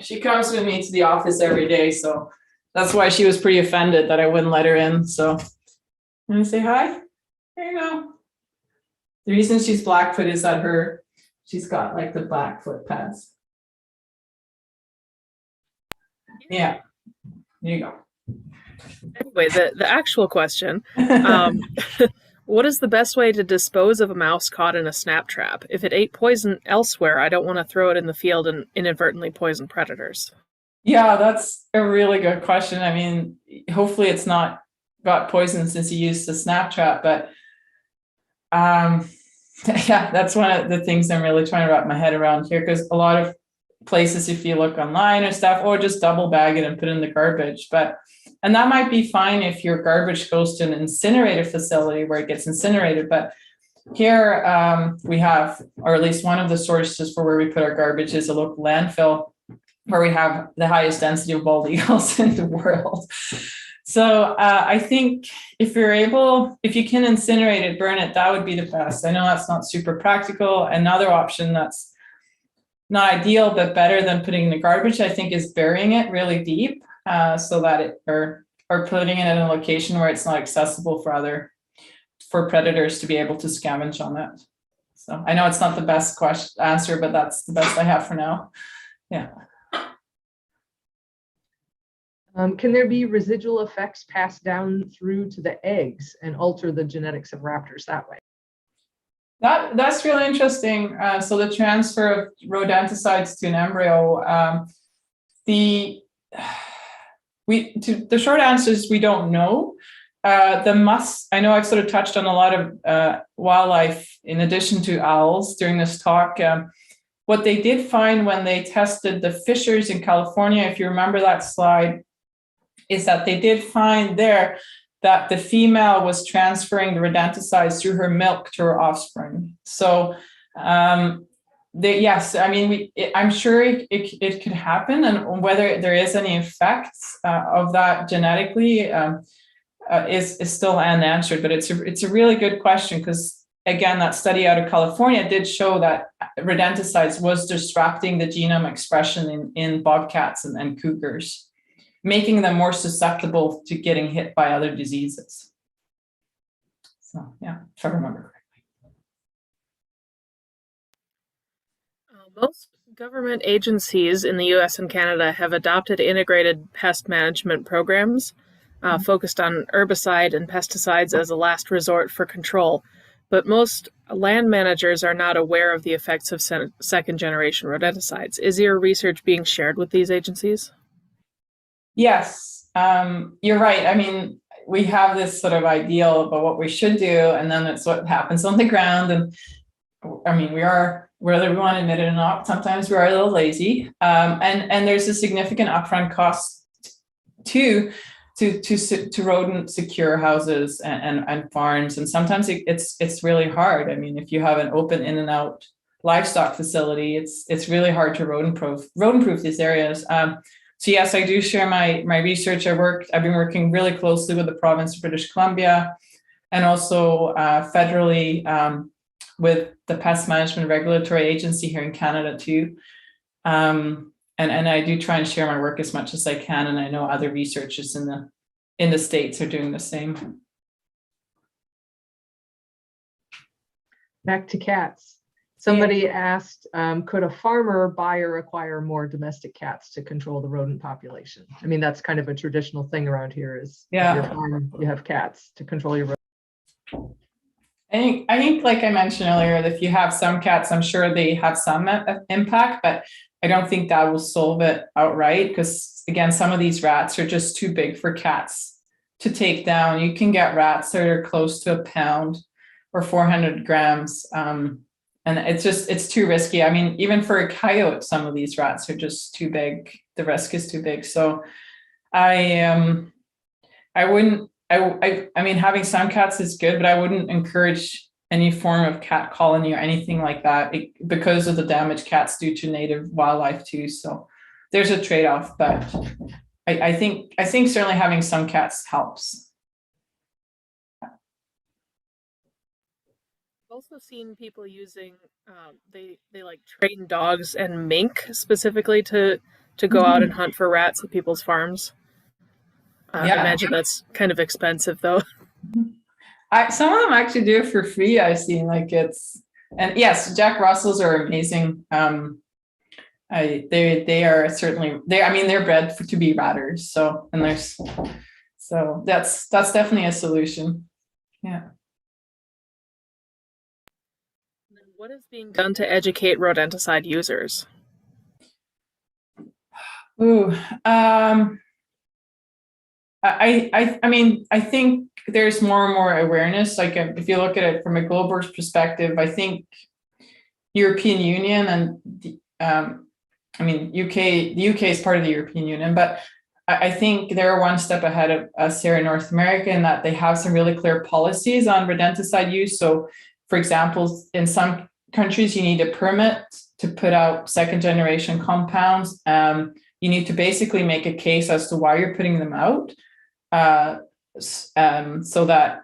She comes with me to the office every day, so that's why she was pretty offended that I wouldn't let her in. So I'm gonna say hi. There you go. The reason she's Blackfoot is that she's got like the Blackfoot pads. Yeah. There you go. Anyway, the actual question, what is the best way to dispose of a mouse caught in a snap trap? If it ate poison elsewhere, I don't want to throw it in the field and inadvertently poison predators. Yeah, that's a really good question. Hopefully it's not got poison since you used the snap trap, but yeah, that's one of the things I'm really trying to wrap my head around here, because a lot of places, if you look online or stuff, or just double bag it and put it in the garbage. And that might be fine if your garbage goes to an incinerator facility where it gets incinerated. But here we have, or at least one of the sources for where we put our garbage is a local landfill where we have the highest density of bald eagles in the world. So I think if you can incinerate it, burn it, that would be the best. I know that's not super practical. Another option that's not ideal, but better than putting in the garbage, I think, is burying it really deep so that or putting it in a location where it's not accessible for predators to be able to scavenge on it. So I know it's not the best answer, but that's the best I have for now. Yeah. Can there be residual effects passed down through to the eggs and alter the genetics of raptors that way? That's really interesting. So the transfer of rodenticides to an embryo, the short answer is we don't know. I know I've sort of touched on a lot of wildlife in addition to owls during this talk. What they did find when they tested the fishers in California, if you remember that slide, is that they did find there that the female was transferring the rodenticides through her milk to her offspring. So yes, I mean, I'm sure it could happen, and whether there is any effects of that genetically is still unanswered. But it's a really good question, because again, that study out of California did show that rodenticides was disrupting the genome expression in bobcats and cougars, making them more susceptible to getting hit by other diseases. So yeah, if I remember correctly. Most government agencies in the US and Canada have adopted integrated pest management programs focused on herbicide and pesticides as a last resort for control. But most land managers are not aware of the effects of second-generation rodenticides. Is your research being shared with these agencies? Yes, you're right. I mean, we have this sort of ideal about what we should do, and then it's what happens on the ground. And I mean, whether we want to admit it or not, sometimes we are a little lazy. And there's a significant upfront cost to rodent secure houses and farms. And sometimes it's really hard. I mean, if you have an open in and out livestock facility, it's really hard to rodent proof these areas. So yes, I do share my research. I've been working really closely with the province of British Columbia, and also federally with the Pest Management Regulatory Agency here in Canada too. And I do try and share my work as much as I can, and I know other researchers in the States are doing the same. Back to cats. Somebody asked, could a farmer buy or acquire more domestic cats to control the rodent population? I mean, that's kind of a traditional thing around here is your farm, you have cats to control your rodents. I think, like I mentioned earlier, if you have some cats, I'm sure they have some impact, but I don't think that will solve it outright, because again, some of these rats are just too big for cats to take down. You can get rats that are close to a pound or 400 grams. And it's too risky. I mean, even for a coyote, some of these rats are just too big. The risk is too big. So I mean, having some cats is good, but I wouldn't encourage any form of cat colony or anything like that because of the damage cats do to native wildlife too. So there's a trade-off, but I think certainly having some cats helps. I've also seen people using they like train dogs and mink specifically to go out and hunt for rats at people's farms. I imagine that's kind of expensive though. Some of them actually do it for free. I've seen and yes, Jack Russells are amazing. They are certainly they're bred to be ratters. So that's definitely a solution. Yeah. What is being done to educate rodenticide users? I think there's more and more awareness. Like if you look at it from a global perspective, I think European Union and the UK is part of the European Union, but I think they're one step ahead of us here in North America in that they have some really clear policies on rodenticide use. So, for example, in some countries, you need a permit to put out second generation compounds. You need to basically make a case as to why you're putting them out. So that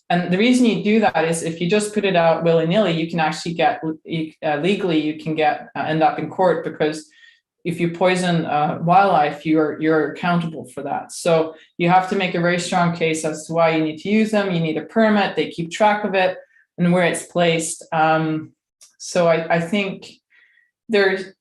and the reason you do that is if you just put it out willy-nilly, you can actually get legally, you can end up in court, because if you poison wildlife, you're accountable for that. So you have to make a very strong case as to why you need to use them. You need a permit. They keep track of it and where it's placed. So I think what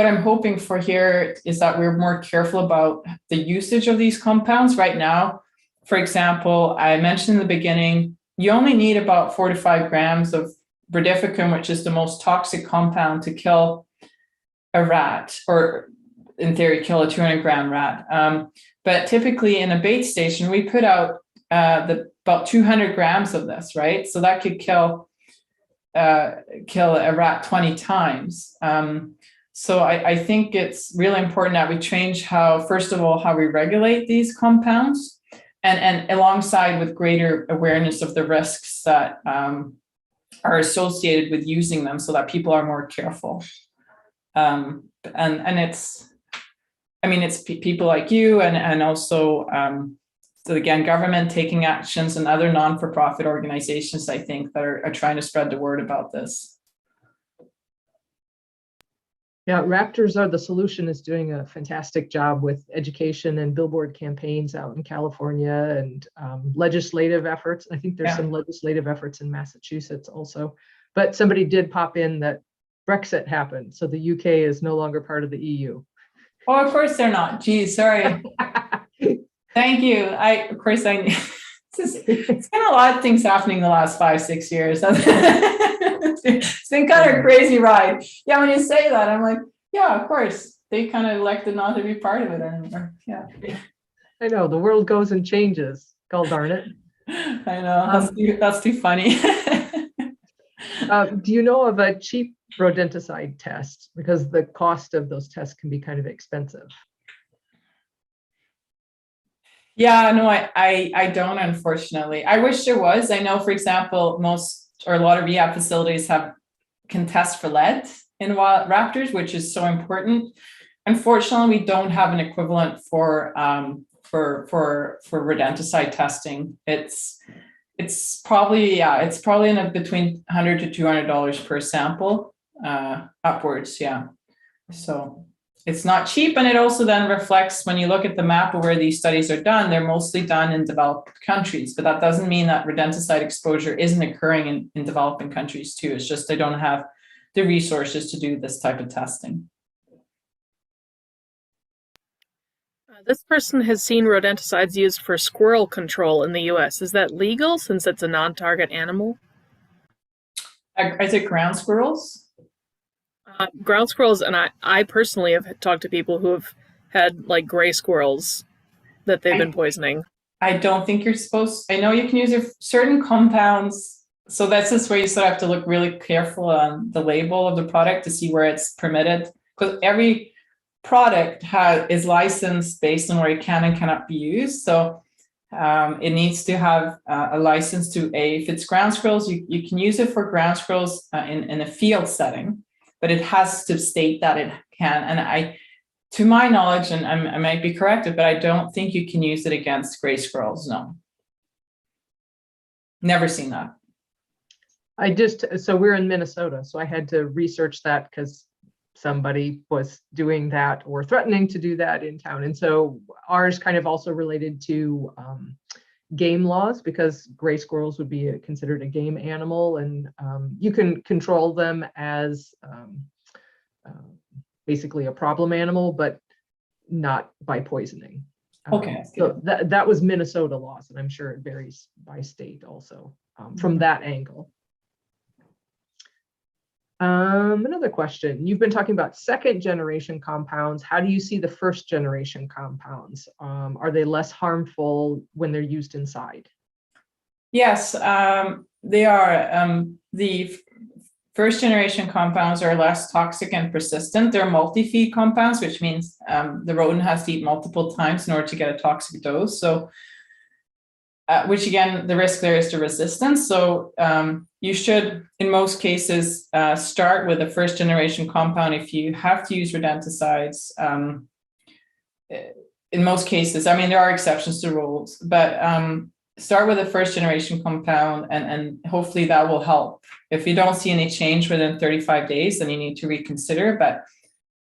I'm hoping for here is that we're more careful about the usage of these compounds right now. For example, I mentioned in the beginning, you only need about 4 to 5 grams of brodifacoum, which is the most toxic compound, to kill a rat, or in theory, kill a 200 gram rat. But typically in a bait station, we put out about 200 grams of this, right? So that could kill a rat 20 times. So I think it's really important that we change first of all, how we regulate these compounds, and alongside with greater awareness of the risks that are associated with using them, so that people are more careful. And it's people like you and also, so again, government taking actions and other non-for-profit organizations, I think, that are trying to spread the word about this. Yeah, Raptors Are the Solution is doing a fantastic job with education and billboard campaigns out in California, and legislative efforts. I think there's some legislative efforts in Massachusetts also. But somebody did pop in that Brexit happened, so the UK is no longer part of the EU. Oh, of course they're not. Geez, sorry. Thank you. It's been a lot of things happening the last 5-6 years. It's been kind of a crazy ride. Yeah, when you say that, I'm like, yeah, of course. They kind of elected not to be part of it anymore. Yeah. I know, the world goes and changes. God darn it. I know, that's too funny. Do you know of a cheap rodenticide test? Because the cost of those tests can be kind of expensive. Yeah, no, I don't, unfortunately. I wish there was. I know, for example, a lot of rehab facilities can test for lead in wild raptors, which is so important. Unfortunately, we don't have an equivalent for rodenticide testing. It's probably in between $100 to $200 per sample, upwards. Yeah, so it's not cheap, and it also then reflects, when you look at the map of where these studies are done, they're mostly done in developed countries, but that doesn't mean that rodenticide exposure isn't occurring in developing countries too. It's just they don't have the resources to do this type of testing. This person has seen rodenticides used for squirrel control in the US. Is that legal since it's a non-target animal? Is it ground squirrels? Ground squirrels, and I personally have talked to people who have had like gray squirrels that they've been poisoning. I don't think you're supposed. I know you can use certain compounds. So that's just where you sort of have to look really careful on the label of the product to see where it's permitted, because every product is licensed based on where it can and cannot be used. So it needs to have a license if it's ground squirrels, you can use it for ground squirrels in a field setting, but it has to state that it can. And to my knowledge, and I might be corrected, but I don't think you can use it against gray squirrels. No. Never seen that. So we're in Minnesota, so I had to research that because somebody was doing that or threatening to do that in town. And so ours kind of also related to game laws, because gray squirrels would be considered a game animal, and you can control them as basically a problem animal, but not by poisoning. Okay. So that was Minnesota laws, and I'm sure it varies by state also from that angle. Another question. You've been talking about second generation compounds. How do you see the first generation compounds? Are they less harmful when they're used inside? Yes, they are. first generation compounds are less toxic and persistent. They're multi-feed compounds, which means the rodent has to eat multiple times in order to get a toxic dose. So, which again, the risk there is to resistance. So you should, in most cases, start with a first generation compound if you have to use rodenticides. In most cases, I mean, there are exceptions to rules, but start with a first generation compound and hopefully that will help. If you don't see any change within 35 days, then you need to reconsider, but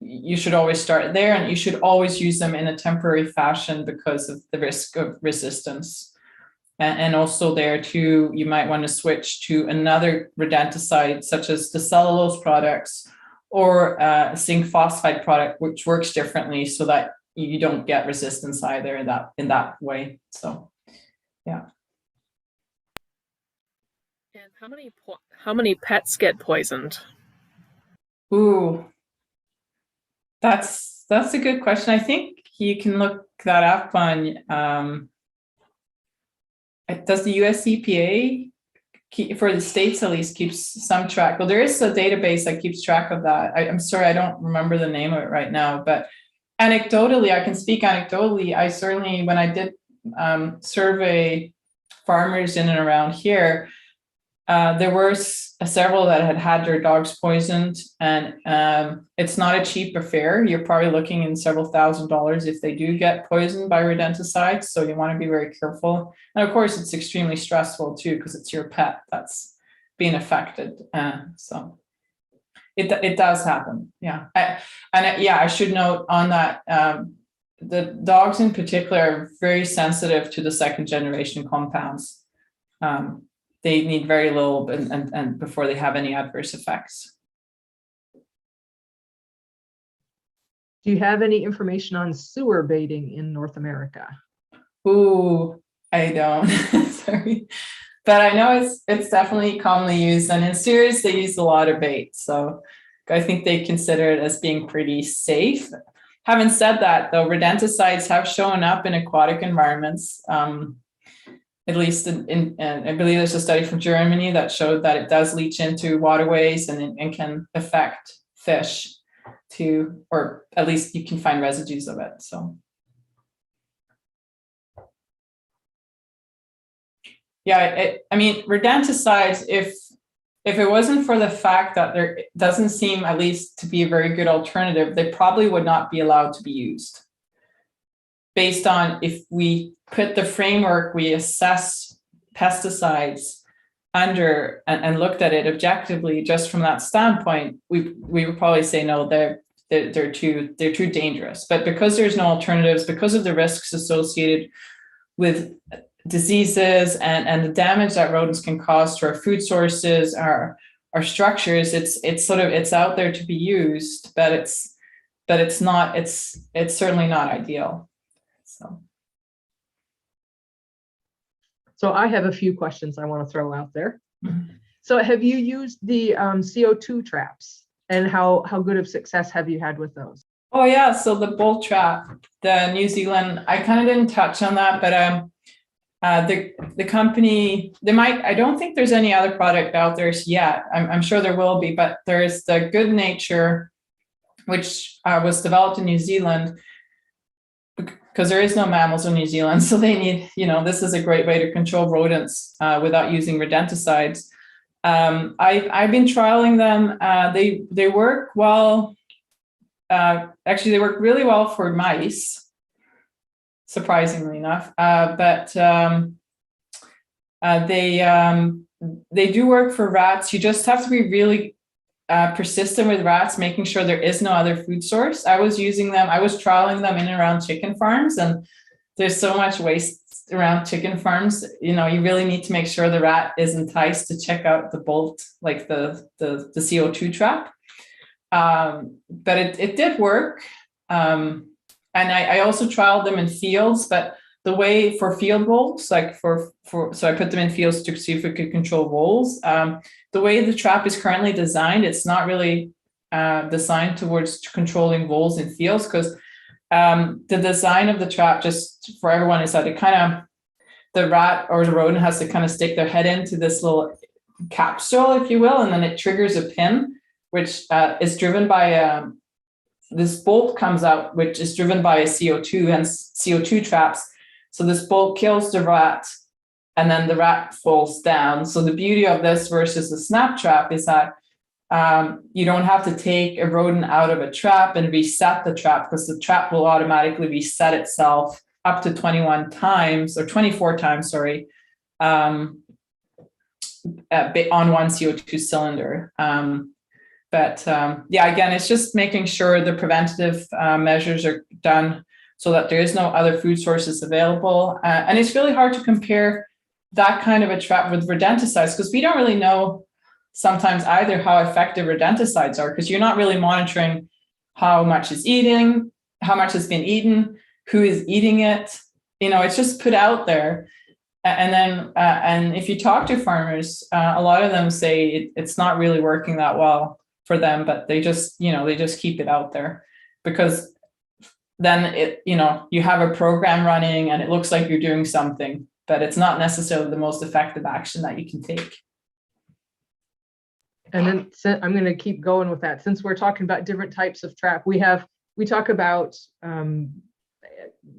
you should always start there, and you should always use them in a temporary fashion because of the risk of resistance. And also there too, you might want to switch to another rodenticide, such as the cellulose products or a zinc phosphide product, which works differently so that you don't get resistance either in that way. So, yeah. And how many pets get poisoned? Ooh, that's a good question. I think you can look that up on. Does the US EPA for the states at least keeps some track? Well, there is a database that keeps track of that. I'm sorry, I don't remember the name of it right now, but anecdotally, I can speak anecdotally. I certainly, when I did survey farmers in and around here, there were several that had their dogs poisoned, and it's not a cheap affair. You're probably looking in several $1,000s if they do get poisoned by rodenticides. So you want to be very careful. And of course, it's extremely stressful too, because it's your pet that's being affected. So it does happen. Yeah. I should note on that, the dogs in particular are very sensitive to the second generation compounds. They need very little and before they have any adverse effects. Do you have any information on sewer baiting in North America? Ooh, I don't. Sorry. But I know it's definitely commonly used, and in sewers they use a lot of bait. So I think they consider it as being pretty safe. Having said that, though, rodenticides have shown up in aquatic environments. At least in I believe there's a study from Germany that showed that it does leach into waterways and can affect fish too, or at least you can find residues of it. So yeah, I mean, rodenticides, if it wasn't for the fact that there doesn't seem at least to be a very good alternative, they probably would not be allowed to be used. Based on if we put the framework, we assess pesticides under and looked at it objectively, just from that standpoint, we would probably say no, they're too dangerous. But because there's no alternatives, because of the risks associated with diseases and the damage that rodents can cause to our food sources, our structures, it's out there to be used, but it's certainly not ideal. So I have a few questions I want to throw out there. Mm-hmm. So have you used the CO2 traps, and how good of success have you had with those? Oh yeah, so the bolt trap, the New Zealand, I kind of didn't touch on that, but the company, I don't think there's any other product out there yet. I'm sure there will be, but there's the Good Nature, which was developed in New Zealand, because there is no mammals in New Zealand. So they need, this is a great way to control rodents without using rodenticides. I've been trialing them. They work well. Actually, they work really well for mice, surprisingly enough. But they do work for rats. You just have to be really persistent with rats, making sure there is no other food source. I was trialing them in and around chicken farms, and there's so much waste around chicken farms. You really need to make sure the rat is enticed to check out the bolt, like the CO2 trap. But it did work. And I also trialed them in fields, but the way for field voles, like so I put them in fields to see if we could control voles. The way the trap is currently designed, it's not really designed towards controlling voles in fields, because the design of the trap, just for everyone, is that the rat or the rodent has to kind of stick their head into this little capsule, if you will, and then it triggers a pin, which is driven by this bolt comes out, which is driven by a CO2, hence CO2 traps. So this bolt kills the rat, and then the rat falls down. So the beauty of this versus the snap trap is that you don't have to take a rodent out of a trap and reset the trap, because the trap will automatically reset itself up to 21 times or 24 times, sorry, on one CO2 cylinder. Yeah, again, it's just making sure the preventative measures are done so that there is no other food sources available. And it's really hard to compare that kind of a trap with rodenticides, because we don't really know sometimes either how effective rodenticides are, because you're not really monitoring how much is eating, how much has been eaten, who is eating it. You know, it's just put out there. And then, and if you talk to farmers, a lot of them say it's not really working that well for them, but they just, you know, they just keep it out there, because then it, you know, you have a program running and it looks like you're doing something, but it's not necessarily the most effective action that you can take. And then I'm going to keep going with that. Since we're talking about different types of trap, we talk about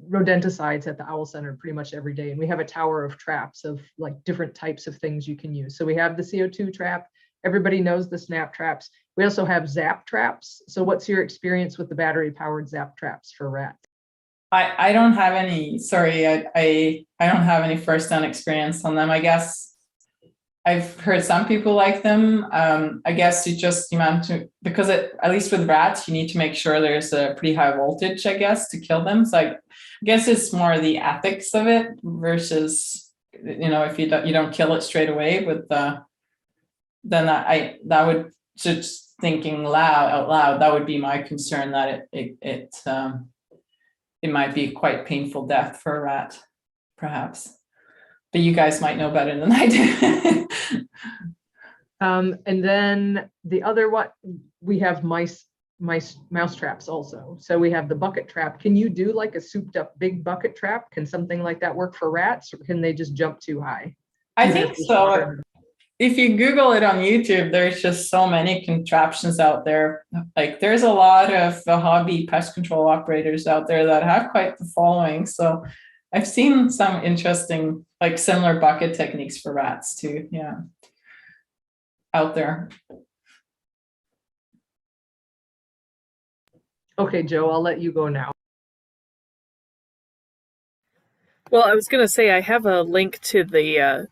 rodenticides at the Owl Center pretty much every day. And we have a tower of traps of like different types of things you can use. So we have the CO2 trap. Everybody knows the snap traps. We also have zap traps. So what's your experience with the battery powered zap traps for rats? I don't have any, sorry, I don't have any first-hand experience on them. I guess I've heard some people like them. I guess because at least with rats, you need to make sure there's a pretty high voltage, I guess, to kill them. So I guess it's more the ethics of it versus, you know, if you don't kill it straight away with then that would, just thinking out loud, that would be my concern, that it might be quite painful death for a rat, perhaps. But you guys might know better than I do. And then the other we have mouse traps also. So we have the bucket trap. Can you do like a souped up big bucket trap? Can something like that work for rats, or can they just jump too high? I think so. If you Google it on YouTube, there's just so many contraptions out there. Like there's a lot of hobby pest control operators out there that have quite the following. So I've seen some interesting, like similar bucket techniques for rats too. Yeah, out there. Okay, Joe, I'll let you go now. Well, I was going to say I have a link to the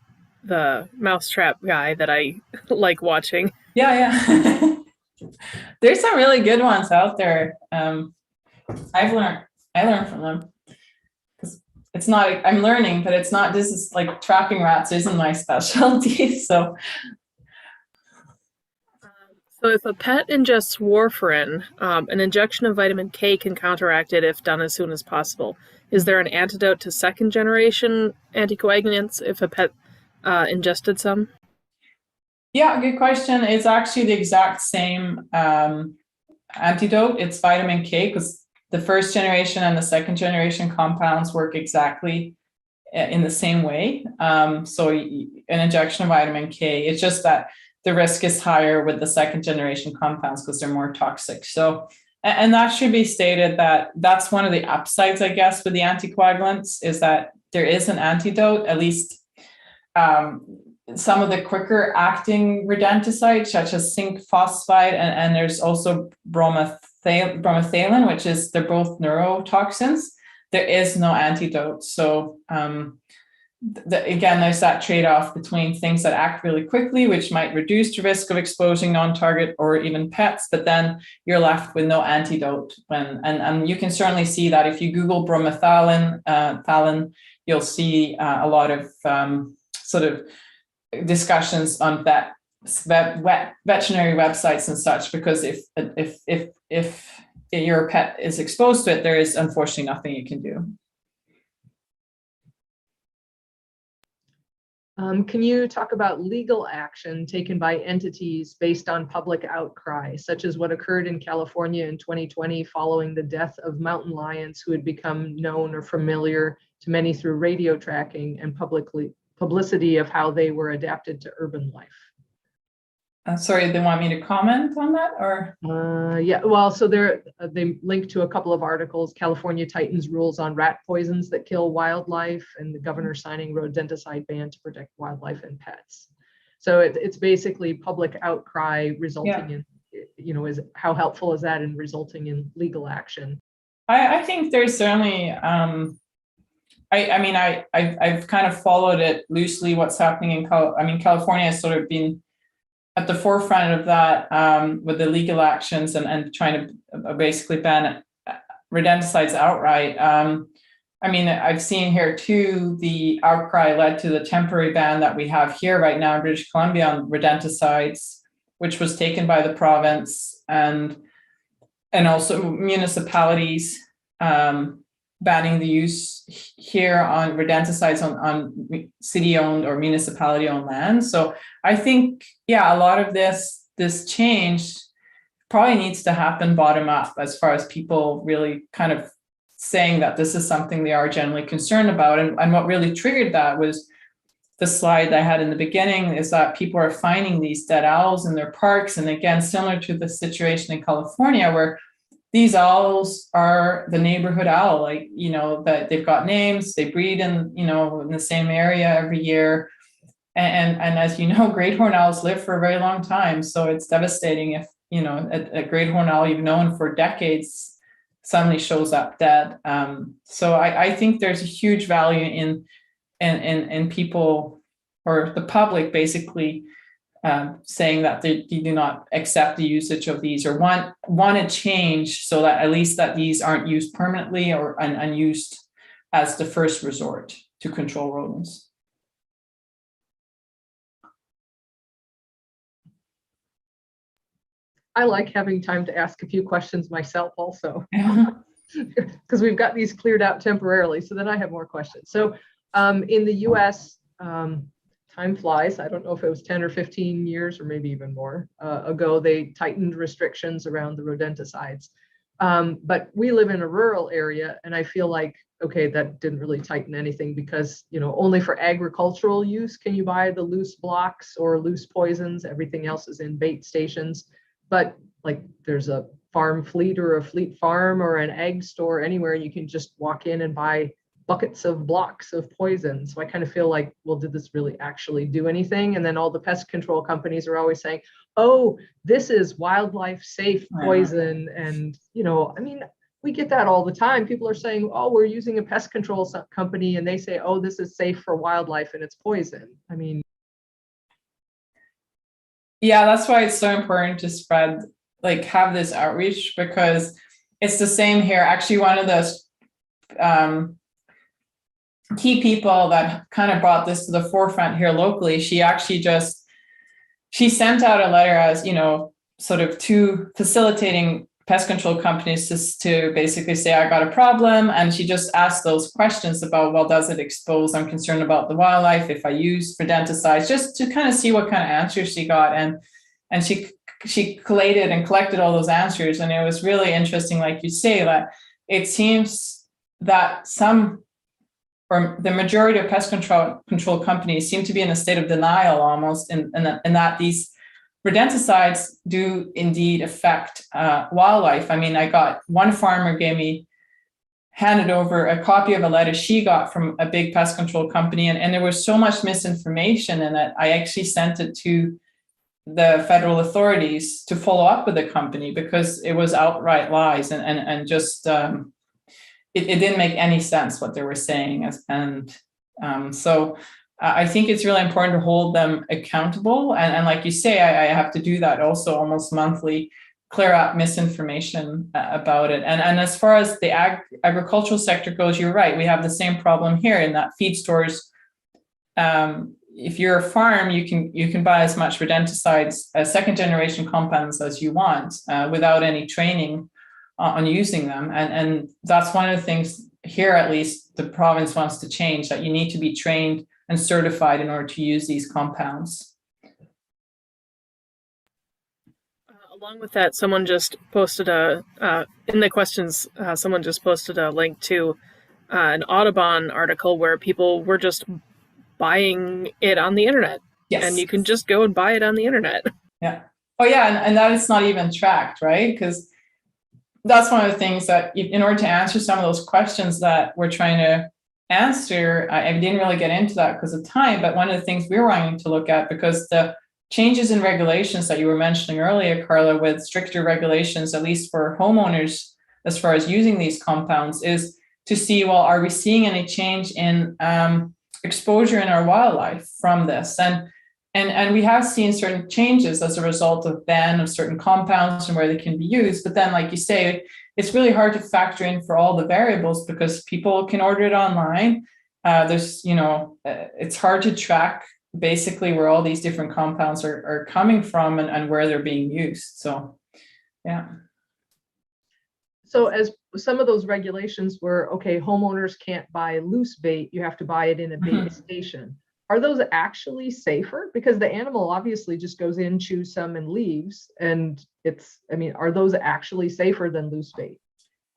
mousetrap guy that I like watching. Yeah. There's some really good ones out there. I learned from them. It's not, I'm learning, but it's not, this is like trapping rats isn't my specialty. So if a pet ingests warfarin, an injection of vitamin K can counteract it if done as soon as possible. Is there an antidote to second generation anticoagulants if a pet ingested some? Yeah, good question. It's actually the exact same antidote. It's vitamin K, because the first generation and the second generation compounds work exactly in the same way. So an injection of vitamin K, it's just that the risk is higher with the second generation compounds because they're more toxic. So, and that should be stated that that's one of the upsides, I guess, with the anticoagulants, is that there is an antidote, at least some of the quicker acting rodenticides, such as zinc phosphide, and there's also bromothalen, which is, they're both neurotoxins. There is no antidote. So again, there's that trade-off between things that act really quickly, which might reduce the risk of exposing non-target or even pets, but then you're left with no antidote. And you can certainly see that if you Google bromothalen, you'll see a lot of sort of discussions on that veterinary websites and such, because if your pet is exposed to it, there is unfortunately nothing you can do. Can you talk about legal action taken by entities based on public outcry, such as what occurred in California in 2020 following the death of mountain lions who had become known or familiar to many through radio tracking and publicity of how they were adapted to urban life? Sorry, they want me to comment on that, or? Yeah, well, so they link to a couple of articles. California tightens rules on rat poisons that kill wildlife, and the governor signing rodenticide ban to protect wildlife and pets. So it's basically public outcry resulting in, is how helpful is that in resulting in legal action? I think there's certainly, I've kind of followed it loosely, what's happening in California has sort of been at the forefront of that with the legal actions and trying to basically ban rodenticides outright. I've seen here too, the outcry led to the temporary ban that we have here right now in British Columbia on rodenticides, which was taken by the province and also municipalities banning the use here on rodenticides on city-owned or municipality-owned land. So I think, a lot of this change probably needs to happen bottom up as far as people really kind of saying that this is something they are generally concerned about. And what really triggered that was the slide I had in the beginning, is that people are finding these dead owls in their parks. And again, similar to the situation in California, where these owls are the neighborhood owl, that they've got names, they breed in the same area every year. And as you know, great horned owls live for a very long time. So it's devastating if, a great horned owl you've known for decades suddenly shows up dead. So I think there's a huge value in people or the public basically saying that they do not accept the usage of these or want to change so that at least that these aren't used permanently or unused as the first resort to control rodents. I like having time to ask a few questions myself also, because we've got these cleared out temporarily. So then I have more questions. So in the US, time flies. I don't know if it was 10 or 15 years or maybe even more ago, they tightened restrictions around the rodenticides. But we live in a rural area, and I feel like, okay, that didn't really tighten anything because, only for agricultural use can you buy the loose blocks or loose poisons. Everything else is in bait stations. But like there's a farm fleet or a fleet farm or an egg store anywhere, you can just walk in and buy buckets of blocks of poison. So I kind of feel like, well, did this really actually do anything? And then all the pest control companies are always saying, oh, this is wildlife safe poison. And, we get that all the time. People are saying, oh, we're using a pest control company, and they say, oh, this is safe for wildlife and it's poison. Yeah, that's why it's so important to spread, have this outreach, because it's the same here. Actually, one of the key people that kind of brought this to the forefront here locally, she sent out a letter as, sort of to facilitating pest control companies to basically say, I got a problem. And she just asked those questions about, well, does it expose? I'm concerned about the wildlife if I use rodenticides, just to kind of see what kind of answers she got. And she collated and collected all those answers. And it was really interesting, like you say, that it seems that or the majority of pest control companies seem to be in a state of denial almost, in that these rodenticides do indeed affect wildlife. I got one farmer handed over a copy of a letter she got from a big pest control company, and there was so much misinformation in it. I actually sent it to the federal authorities to follow up with the company because it was outright lies and just it didn't make any sense what they were saying. So I think it's really important to hold them accountable. And like you say, I have to do that also almost monthly, clear up misinformation about it. And as far as the agricultural sector goes, you're right. We have the same problem here in that feed stores. If you're a farm, you can buy as much rodenticides, second generation compounds as you want without any training on using them. And that's one of the things here, at least the province wants to change, that you need to be trained and certified in order to use these compounds. Along with that, someone just posted in the questions, someone just posted a link to an Audubon article where people were just buying it on the internet. Yes. And you can just go and buy it on the internet. Yeah. Oh yeah, and that is not even tracked, right? Because that's one of the things that in order to answer some of those questions that we're trying to answer, I didn't really get into that because of time, but one of the things we're wanting to look at, because the changes in regulations that you were mentioning earlier, Carla, with stricter regulations, at least for homeowners, as far as using these compounds, is to see, well, are we seeing any change in exposure in our wildlife from this? And we have seen certain changes as a result of ban of certain compounds and where they can be used. But then, like you say, it's really hard to factor in for all the variables because people can order it online. It's hard to track basically where all these different compounds are coming from and where they're being used. So, yeah. So as some of those regulations were, okay, homeowners can't buy loose bait, you have to buy it in a bait station. Are those actually safer? Because the animal obviously just goes in, chews some and leaves. And are those actually safer than loose bait?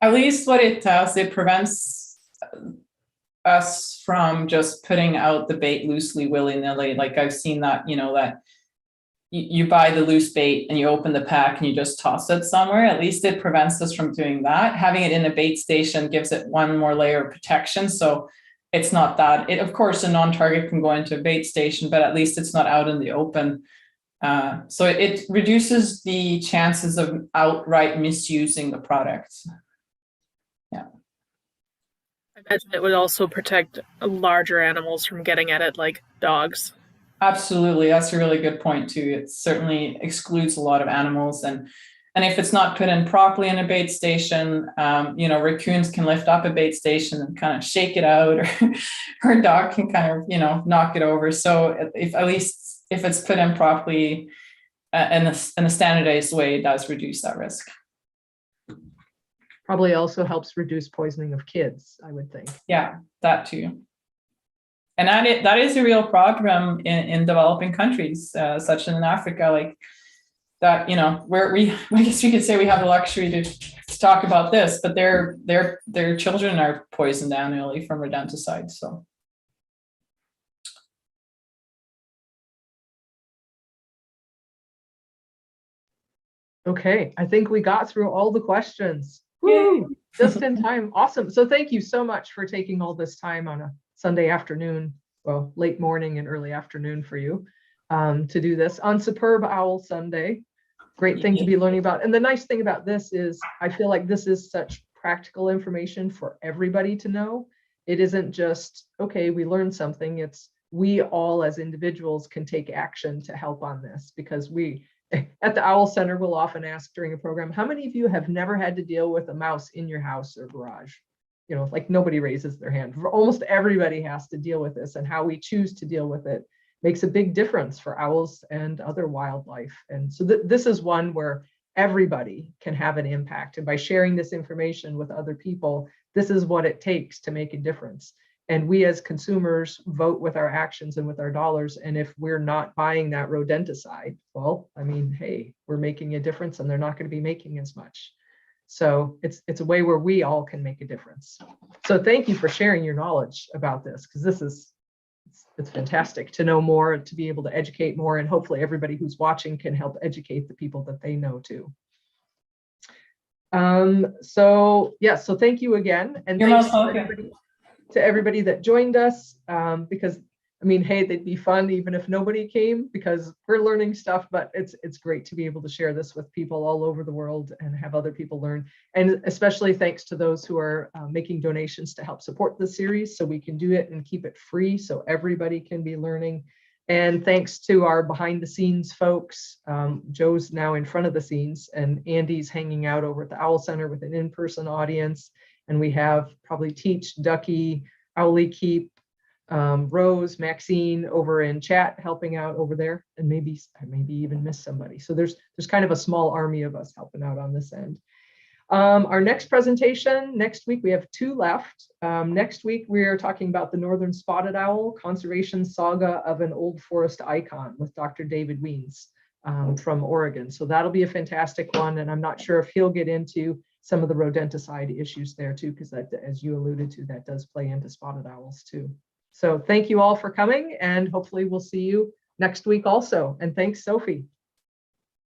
At least what it does, it prevents us from just putting out the bait loosely, willy-nilly. Like I've seen that, that you buy the loose bait and you open the pack and you just toss it somewhere. At least it prevents us from doing that. Having it in a bait station gives it one more layer of protection. So it's not that. Of course, a non-target can go into a bait station, but at least it's not out in the open. So it reduces the chances of outright misusing the product. Yeah. I imagine it would also protect larger animals from getting at it, like dogs. Absolutely. That's a really good point, too. It certainly excludes a lot of animals. And if it's not put in properly in a bait station, raccoons can lift up a bait station and kind of shake it out, or a dog can kind of, knock it over. So at least if it's put in properly in a standardized way, it does reduce that risk. Probably also helps reduce poisoning of kids, I would think. Yeah, that too. And that is a real problem in developing countries, such as in Africa, like that, where I guess we could say we have the luxury to talk about this, but their children are poisoned annually from rodenticides. So. Okay, I think we got through all the questions. Woo! Just in time. Awesome. So thank you so much for taking all this time on a Sunday afternoon, well, late morning and early afternoon for you, to do this on Superb Owl Sunday. Great thing to be learning about. And the nice thing about this is I feel like this is such practical information for everybody to know. It isn't just, okay, we learned something. It's we all as individuals can take action to help on this, because we at the Owl Center will often ask during a program, how many of you have never had to deal with a mouse in your house or garage? Like nobody raises their hand. Almost everybody has to deal with this, and how we choose to deal with it makes a big difference for owls and other wildlife. And so this is one where everybody can have an impact. And by sharing this information with other people, this is what it takes to make a difference. And we as consumers vote with our actions and with our dollars. And if we're not buying that rodenticide, well, hey, we're making a difference and they're not going to be making as much. So it's a way where we all can make a difference. So thank you for sharing your knowledge about this, because it's fantastic to know more, to be able to educate more, and hopefully everybody who's watching can help educate the people that they know too. So thank you again. And thanks to everybody that joined us, because hey, they'd be fun even if nobody came, because we're learning stuff, but it's great to be able to share this with people all over the world and have other people learn. And especially thanks to those who are making donations to help support the series, so we can do it and keep it free so everybody can be learning. And thanks to our behind the scenes folks. Joe's now in front of the scenes, and Andy's hanging out over at the Owl Center with an in-person audience. And we have probably Teach, Ducky, Owly Keep, Rose, Maxine over in chat helping out over there, and maybe even miss somebody. So there's kind of a small army of us helping out on this end. Our next presentation next week, we have 2 left. Next week we are talking about the northern spotted owl, conservation saga of an old forest icon, with Dr. David Weens from Oregon. So that'll be a fantastic one, and I'm not sure if he'll get into some of the rodenticide issues there too, because that, as you alluded to, that does play into spotted owls too. So thank you all for coming, and hopefully we'll see you next week also. And thanks, Sophie.